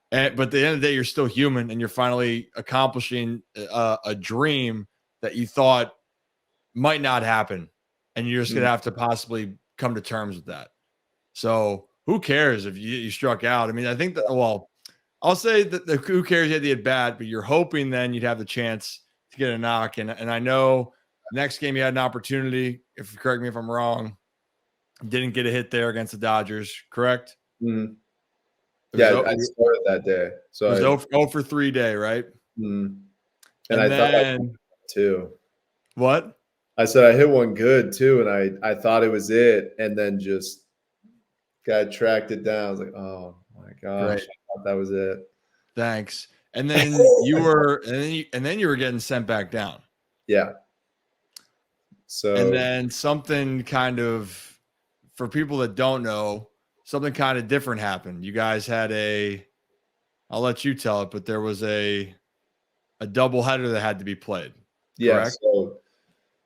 S1: but at the end of the day, you're still human, and you're finally accomplishing a dream that you thought might not happen, and you're just gonna have to possibly come to terms with that. So who cares if you struck out? I mean, I think that, well, I'll say that who cares you had the at bat, but you're hoping then you'd have the chance to get a knock. And I know next game you had an opportunity, if you correct me if I'm wrong, didn't get a hit there against the Dodgers, correct?
S2: Mhm.
S1: It was,
S2: Yeah, I started that day.
S1: it
S2: So
S1: was 0 for 3 day, right?
S2: and
S1: And
S2: I thought I
S1: then
S2: too.
S1: what?
S2: I said I hit one good too, and I thought it was it, and then just got tracked it down. I was like, oh my gosh,
S1: Great.
S2: I thought that was it.
S1: Thanks. And then you were, and then you were getting sent back down.
S2: Yeah.
S1: And
S2: So
S1: then something kind of, for people that don't know, something kind of different happened. You guys had I'll let you tell it, but there was a doubleheader that had to be played,
S2: yeah,
S1: correct?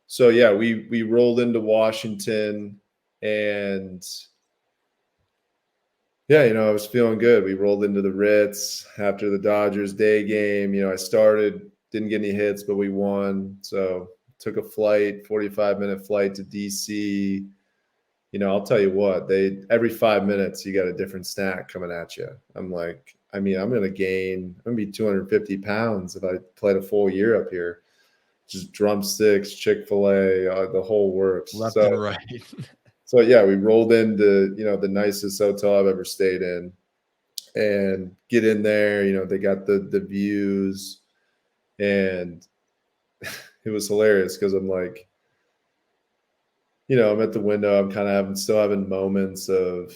S2: so yeah, we rolled into Washington, and yeah, I was feeling good. We rolled into the Ritz after the Dodgers day game. I started, didn't get any hits, but we won. So took a 45-minute flight to DC. I'll tell you what, every 5 minutes you got a different snack coming at you. I'm like, I'm gonna be 250 pounds if I played a full year up here. Just drumsticks, Chick-fil-A, the whole works.
S1: Left and right.
S2: So yeah, we rolled into, the nicest hotel I've ever stayed in, and get in there, they got the views, and it was hilarious because I'm like, I'm at the window, I'm kind of still having moments of,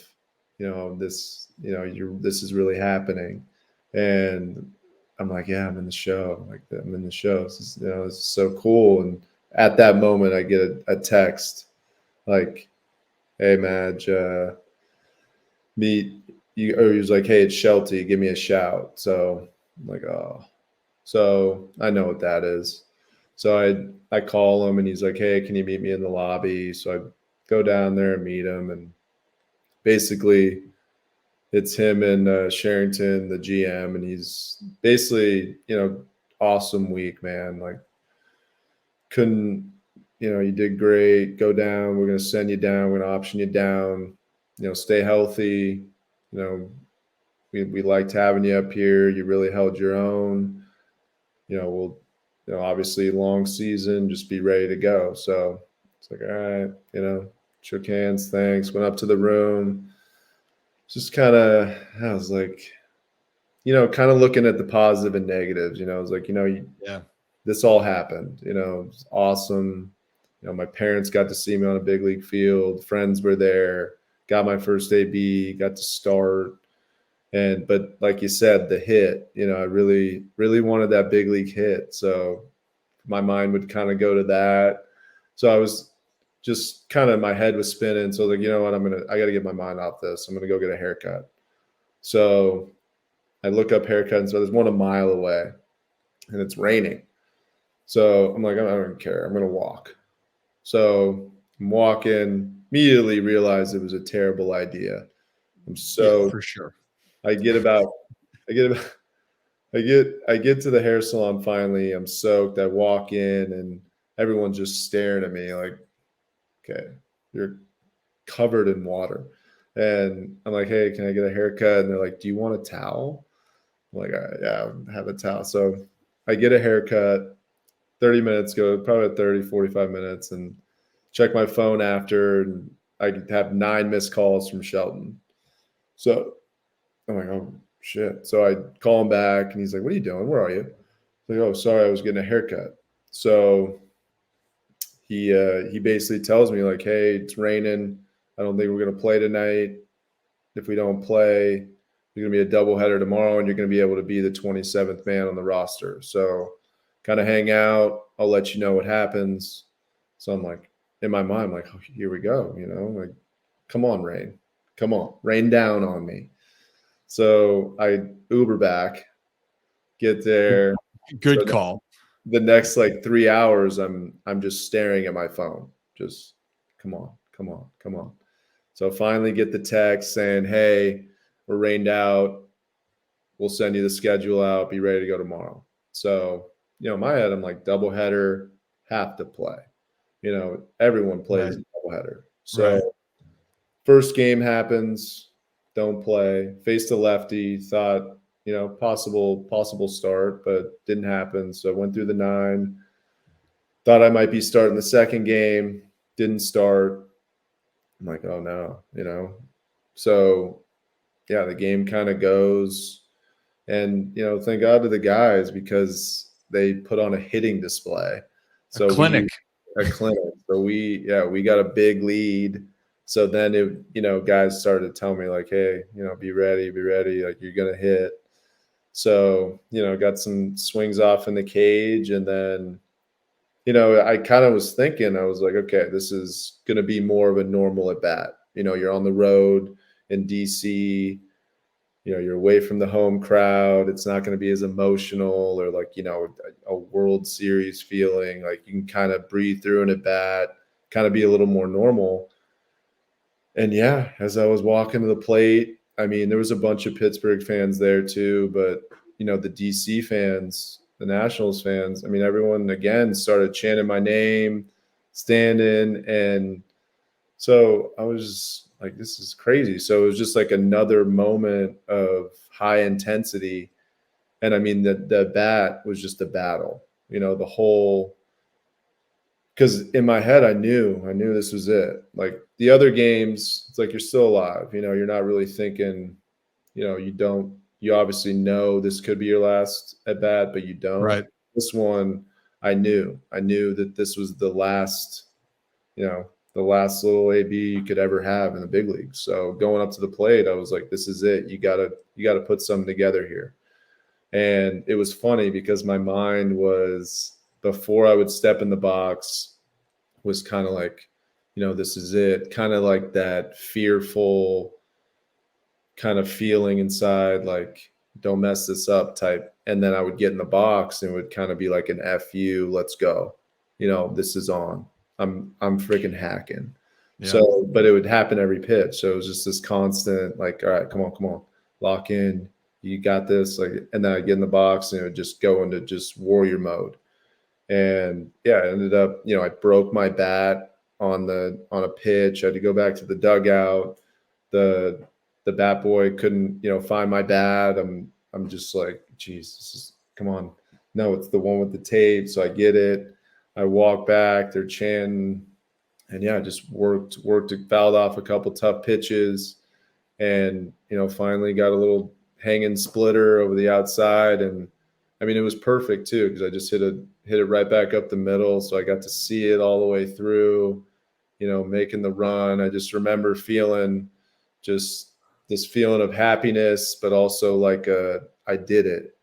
S2: this is really happening. And I'm like, yeah, I'm in the show. Like, I'm in the show. This is so cool. And at that moment I get a text like, hey, Madge, meet you, or he was like, hey, it's Shelty, give me a shout. So I'm like, oh, so I know what that is. So I call him, and he's like, hey, can you meet me in the lobby? So I go down there and meet him, and basically it's him and Sherrington, the GM, and he's basically, awesome week, man. Like, couldn't, you did great. Go down. We're going to send you down. We're going to option you down. Stay healthy. We liked having you up here. You really held your own. We'll, obviously long season, just be ready to go. So it's like, all right, shook hands. Thanks. Went up to the room. Just kind of, I was like, kind of looking at the positive and negatives. I was like,
S1: Yeah.
S2: this all happened. It's awesome. My parents got to see me on a big league field. Friends were there. Got my first AB. Got to start. But like you said, the hit. I really, really wanted that big league hit. So my mind would kind of go to that. So I was just kind of, my head was spinning. So like, you know what, I got to get my mind off this. I'm gonna go get a haircut. So I look up haircuts. So there's one a mile away, and it's raining. So I'm like, I don't care. I'm going to walk. So I'm walking, immediately realized it was a terrible idea.
S1: Yeah, for sure.
S2: I get to the hair salon finally. I'm soaked. I walk in, and everyone's just staring at me like, okay, you're covered in water. And I'm like, hey, can I get a haircut? And they're like, do you want a towel? I'm like, yeah, I have a towel. So I get a haircut. 30 minutes go, probably 30, 45 minutes, and check my phone after, and I have 9 missed calls from Shelton. So I'm like, oh shit. So I call him back, and he's like, what are you doing? Where are you? I'm like, oh, sorry, I was getting a haircut. So he basically tells me like, hey, it's raining. I don't think we're going to play tonight. If we don't play, you're going to be a doubleheader tomorrow, and you're going to be able to be the 27th man on the roster. So kind of hang out. I'll let you know what happens. So I'm like, in my mind, I'm like, oh, here we go. Like, come on, rain. Come on, rain down on me. So I Uber back, get there.
S1: Good
S2: So
S1: call.
S2: the next like 3 hours, I'm just staring at my phone. Just come on, come on, come on. So finally get the text saying, hey, we're rained out. We'll send you the schedule out. Be ready to go tomorrow. So, in my head, I'm like, doubleheader, have to play. Everyone plays
S1: Right.
S2: a doubleheader. So
S1: Right.
S2: first game happens, don't play. Face the lefty, thought, possible start, but didn't happen. So I went through the 9. Thought I might be starting the second game, didn't start. I'm like, oh no. So yeah, the game kind of goes, and thank God to the guys because they put on a hitting display.
S1: A
S2: So
S1: clinic.
S2: a clinic. So we got a big lead. So then guys started to tell me like, hey, be ready, like you're gonna hit. So, got some swings off in the cage, and then, I kind of was thinking, I was like, okay, this is gonna be more of a normal at bat. You're on the road in DC, you're away from the home crowd. It's not going to be as emotional or like, a World Series feeling. Like you can kind of breathe through an at bat, kind of be a little more normal. And yeah, as I was walking to the plate, I mean, there was a bunch of Pittsburgh fans there too, but the DC fans, the Nationals fans, I mean, everyone again started chanting my name, standing, and so I was just like, this is crazy. So it was just like another moment of high intensity. And I mean, the bat was just a battle, the whole, because in my head, I knew this was it. Like the other games, it's like you're still alive. You're not really thinking, you obviously know this could be your last at bat, but you don't.
S1: Right.
S2: This one, I knew that this was the last, the last little AB you could ever have in the big leagues. So going up to the plate, I was like, this is it. You gotta put something together here. And it was funny because my mind was, before I would step in the box, was kind of like, this is it. Kind of like that fearful kind of feeling inside, like, don't mess this up type. And then I would get in the box and it would kind of be like an FU, let's go. This is on. I'm freaking hacking.
S1: Yeah.
S2: So, but it would happen every pitch. So it was just this constant, like, all right, come on, lock in. You got this. Like, and then I get in the box and it would just go into just warrior mode. And yeah, I ended up, I broke my bat on a pitch. I had to go back to the dugout. The bat boy couldn't, find my bat. I'm just like, geez, come on. No, it's the one with the tape. So I get it. I walk back, they're chanting, and yeah, just worked, fouled off a couple tough pitches, and finally got a little hanging splitter over the outside, and I mean it was perfect too because I just hit it right back up the middle, so I got to see it all the way through, making the run. I just remember feeling just this feeling of happiness, but also like I did it,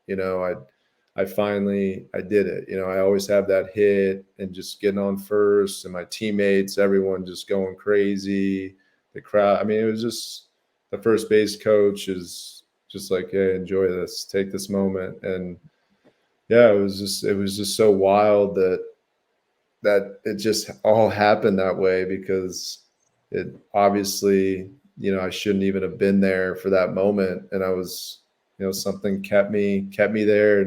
S2: I did it. I always have that hit and just getting on first, and my teammates, everyone just going crazy. The crowd, I mean, it was just, the first base coach is just like, hey, enjoy this, take this moment. And yeah, it was just so wild that it just all happened that way, because it obviously, I shouldn't even have been there for that moment. And I was, something kept me there.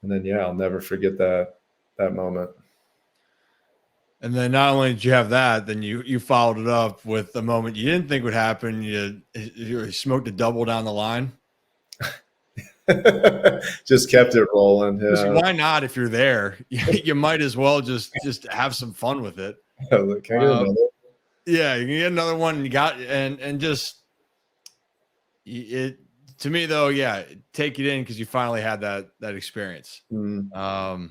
S2: And then, yeah, I'll never forget that moment.
S1: And then not only did you have that, then you followed it up with the moment you didn't think would happen. You smoked a double down the line.
S2: Just kept it rolling.
S1: Yeah. Why not? If you're there, you might as well just have some fun with it.
S2: Can I get another?
S1: Yeah, you can get another one. And you got and just it. To me though, yeah, take it in because you finally had that experience.
S2: Mm.
S1: And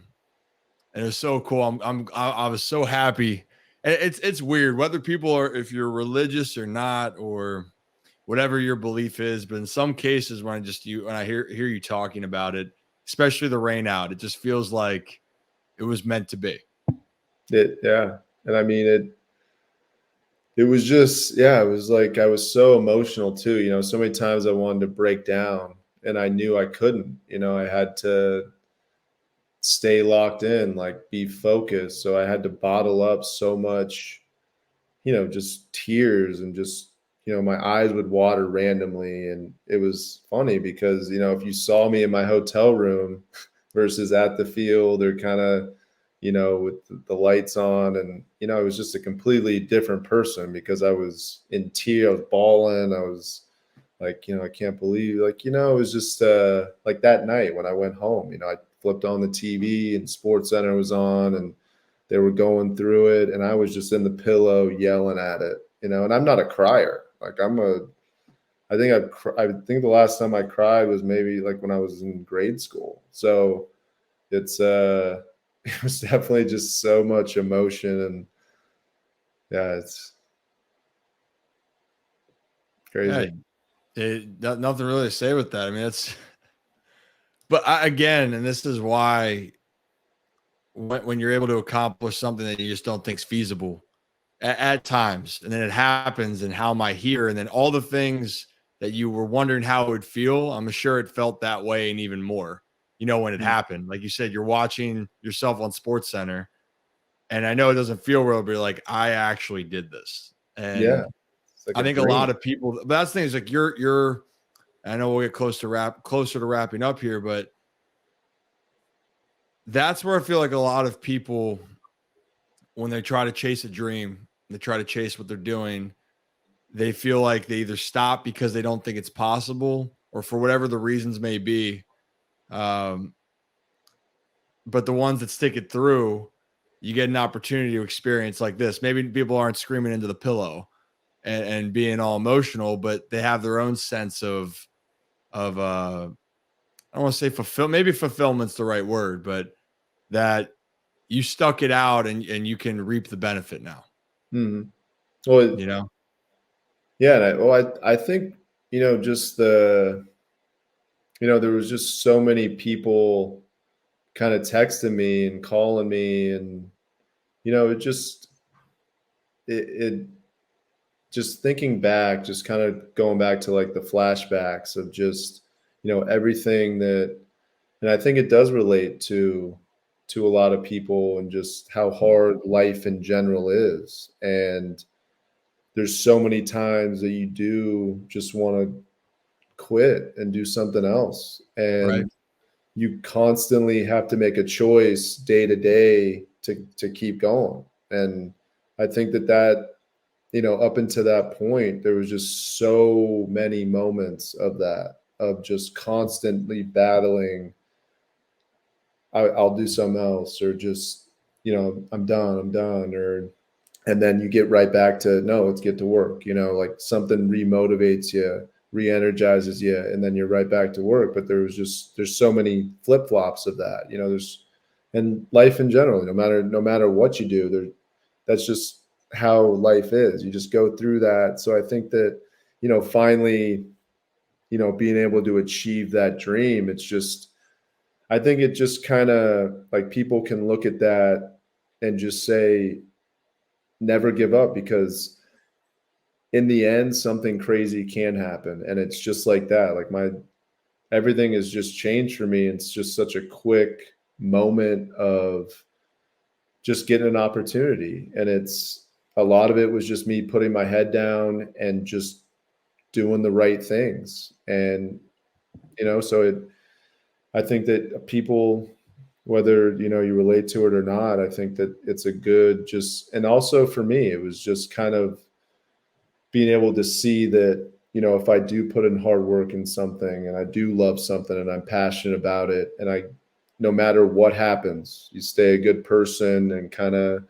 S1: it was so cool. I was so happy. It's weird whether people are, if you're religious or not, or whatever your belief is, but in some cases when I hear you talking about it, especially the rain out, it just feels like it was meant to be.
S2: Yeah. And I mean it was just, yeah, it was like I was so emotional too. So many times I wanted to break down and I knew I couldn't. I had to stay locked in, like be focused. So I had to bottle up so much, just tears, and just, my eyes would water randomly. And it was funny because, if you saw me in my hotel room versus at the field, or kind of, with the lights on, and, I was just a completely different person because I was in tears, I was bawling. I was Like, I can't believe, like, it was just like that night when I went home, I flipped on the TV and Sports Center was on and they were going through it. And I was just in the pillow yelling at it, and I'm not a crier. Like I think the last time I cried was maybe like when I was in grade school. So it's, it was definitely just so much emotion. And yeah, it's
S1: Yeah,
S2: crazy.
S1: nothing really to say with that. I mean, but again, and this is why when you're able to accomplish something that you just don't think is feasible at times, and then it happens, and how am I here? And then all the things that you were wondering how it would feel, I'm sure it felt that way and even more, when it
S2: Mm.
S1: happened. Like you said, you're watching yourself on Sports Center, and I know it doesn't feel real, but you're like, I actually did this.
S2: Yeah.
S1: And
S2: It's like
S1: I
S2: a
S1: think a lot
S2: dream.
S1: of people, but that's the thing is like I know we'll get closer to wrapping up here, but that's where I feel like a lot of people, when they try to chase a dream, they try to chase what they're doing, they feel like they either stop because they don't think it's possible or for whatever the reasons may be. Um, but the ones that stick it through, you get an opportunity to experience like this. Maybe people aren't screaming into the pillow and being all emotional, but they have their own sense of I don't want to say maybe fulfillment's the right word, but that you stuck it out and you can reap the benefit now,
S2: Mhm. Well,
S1: you know?
S2: yeah, I think, just there was just so many people kind of texting me and calling me, and it it just thinking back, just kind of going back to like the flashbacks of just, everything that, and I think it does relate to a lot of people and just how hard life in general is. And there's so many times that you do just want to quit and do something else.
S1: Right.
S2: And you constantly have to make a choice day to day to keep going. And I think that up until that point, there was just so many moments of that, of just constantly battling. I'll do something else, or just, I'm done, or, and then you get right back to, no, let's get to work, like something remotivates you, re-energizes you, and then you're right back to work. But there's so many flip-flops of that, and life in general, no matter what you do, that's just how life is. You just go through that. So I think that, finally, being able to achieve that dream, I think it just kind of like people can look at that and just say, never give up, because in the end, something crazy can happen. And it's just like that. Like everything has just changed for me. It's just such a quick moment of just getting an opportunity. And a lot of it was just me putting my head down and just doing the right things. And, I think that people, whether, you relate to it or not, I think that it's a good, and also for me, it was just kind of being able to see that, if I do put in hard work in something and I do love something and I'm passionate about it, and no matter what happens, you stay a good person and kind of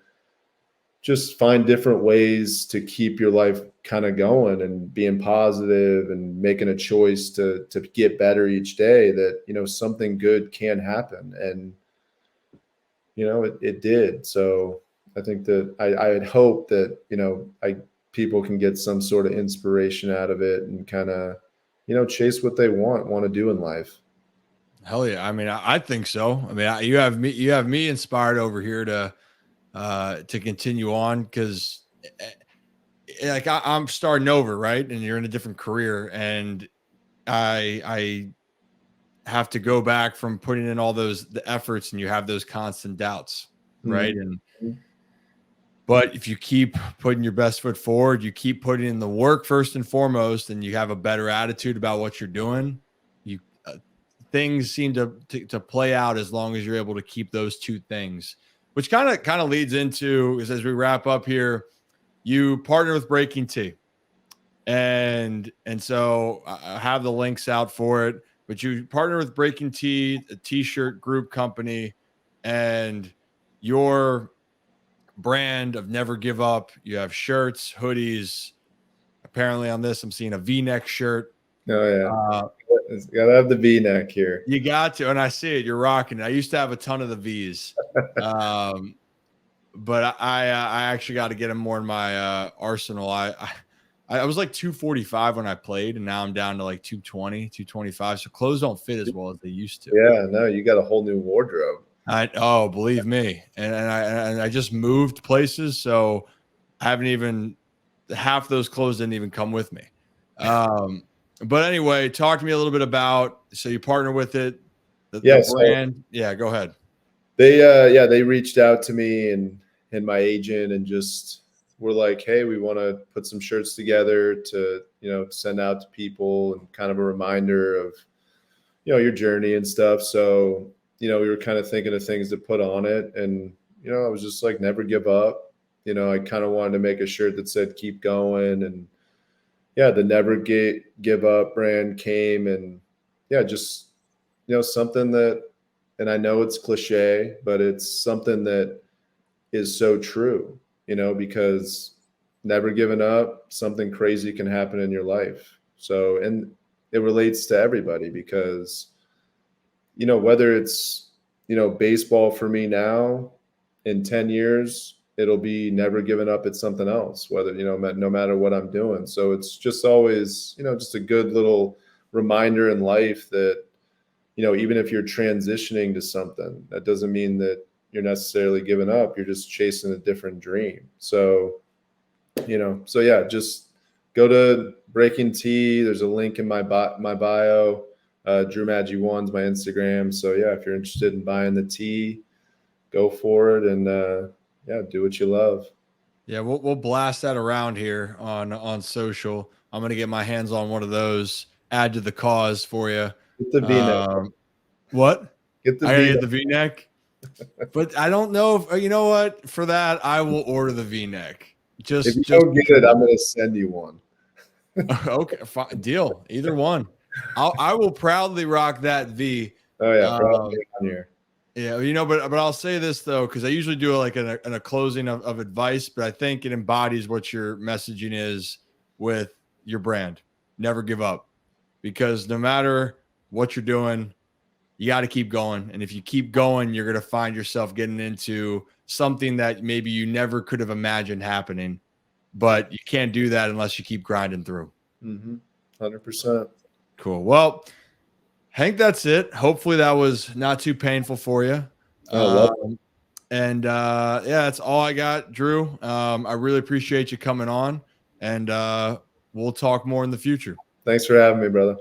S2: just find different ways to keep your life kind of going and being positive and making a choice to get better each day, that, something good can happen. And, it did. So I think that I had hoped that, people can get some sort of inspiration out of it and kind of, chase what they want to do in life.
S1: Hell yeah. I mean, I think so. I mean, you have me inspired over here to continue on because like I'm starting over, right? And you're in a different career, and I have to go back from putting in all the efforts, and you have those constant doubts, right?
S2: Mhm.
S1: And but if you keep putting your best foot forward, you keep putting in the work first and foremost, and you have a better attitude about what you're doing, you things seem to play out as long as you're able to keep those two things. Which kind of leads into is, as we wrap up here, you partner with Breaking Tea. And so I have the links out for it. But you partner with Breaking Tea, a t-shirt group company, and your brand of Never Give Up. You have shirts, hoodies. Apparently on this, I'm seeing a V-neck shirt.
S2: Oh yeah,
S1: Uh,
S2: gotta have the V-neck here.
S1: you got to, and I see it. You're rocking it. I used to have a ton of the V's, but I actually got to get them more in my arsenal. I was like 245 when I played, and now I'm down to like 220, 225. So clothes don't fit as well as they used to.
S2: Yeah, no, you got a whole new wardrobe.
S1: Believe me, and I just moved places, so I haven't even half those clothes didn't even come with me. But anyway, talk to me a little bit about, so you partner with it, the brand. So yeah, go ahead.
S2: They reached out to me and my agent and just were like, hey, we want to put some shirts together to, send out to people and kind of a reminder of, your journey and stuff. So, we were kind of thinking of things to put on it. And, I was just like, never give up. I kind of wanted to make a shirt that said, keep going. And yeah, the Never Give Up brand came, and yeah, just, something that, and I know it's cliche, but it's something that is so true, because never giving up, something crazy can happen in your life. So, and it relates to everybody because, whether it's, baseball for me now, in 10 years, it'll be never giving up at something else, whether, no matter what I'm doing. So it's just always, just a good little reminder in life that, even if you're transitioning to something, that doesn't mean that you're necessarily giving up. You're just chasing a different dream. So, so yeah, just go to Breaking Tea. There's a link in my bio. Drew Maggi 1's my Instagram. So yeah, if you're interested in buying the tea, go for it. And yeah, do what you love.
S1: Yeah, we'll blast that around here on social. I'm gonna get my hands on one of those. Add to the cause for you.
S2: Get the V-neck.
S1: What?
S2: Get the
S1: I gotta
S2: V-neck.
S1: get the V-neck. But I don't know if you know what. For that, I will order the V-neck.
S2: If you don't get it, I'm gonna send you one.
S1: Okay, fine, deal. Either one. I will proudly rock that V.
S2: Oh yeah, probably on here.
S1: Yeah, but I'll say this though, because I usually do like a closing of advice, but I think it embodies what your messaging is with your brand. Never give up, because no matter what you're doing, you got to keep going. And if you keep going, you're going to find yourself getting into something that maybe you never could have imagined happening, but you can't do that unless you keep grinding through.
S2: 100%.
S1: Cool. Well, Hank, that's it. Hopefully that was not too painful for you. Yeah, that's all I got, Drew. I really appreciate you coming on, and we'll talk more in the future.
S2: Thanks for having me, brother.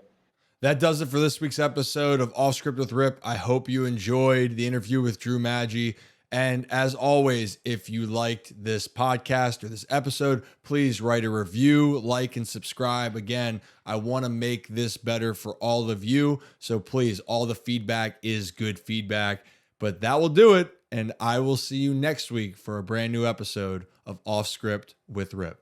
S1: That does it for this week's episode of Off Script with Rip. I hope you enjoyed the interview with Drew Maggi. And as always, if you liked this podcast or this episode, please write a review, like, and subscribe. Again, I want to make this better for all of you. So please, all the feedback is good feedback. But that will do it. And I will see you next week for a brand new episode of Off Script with Rip.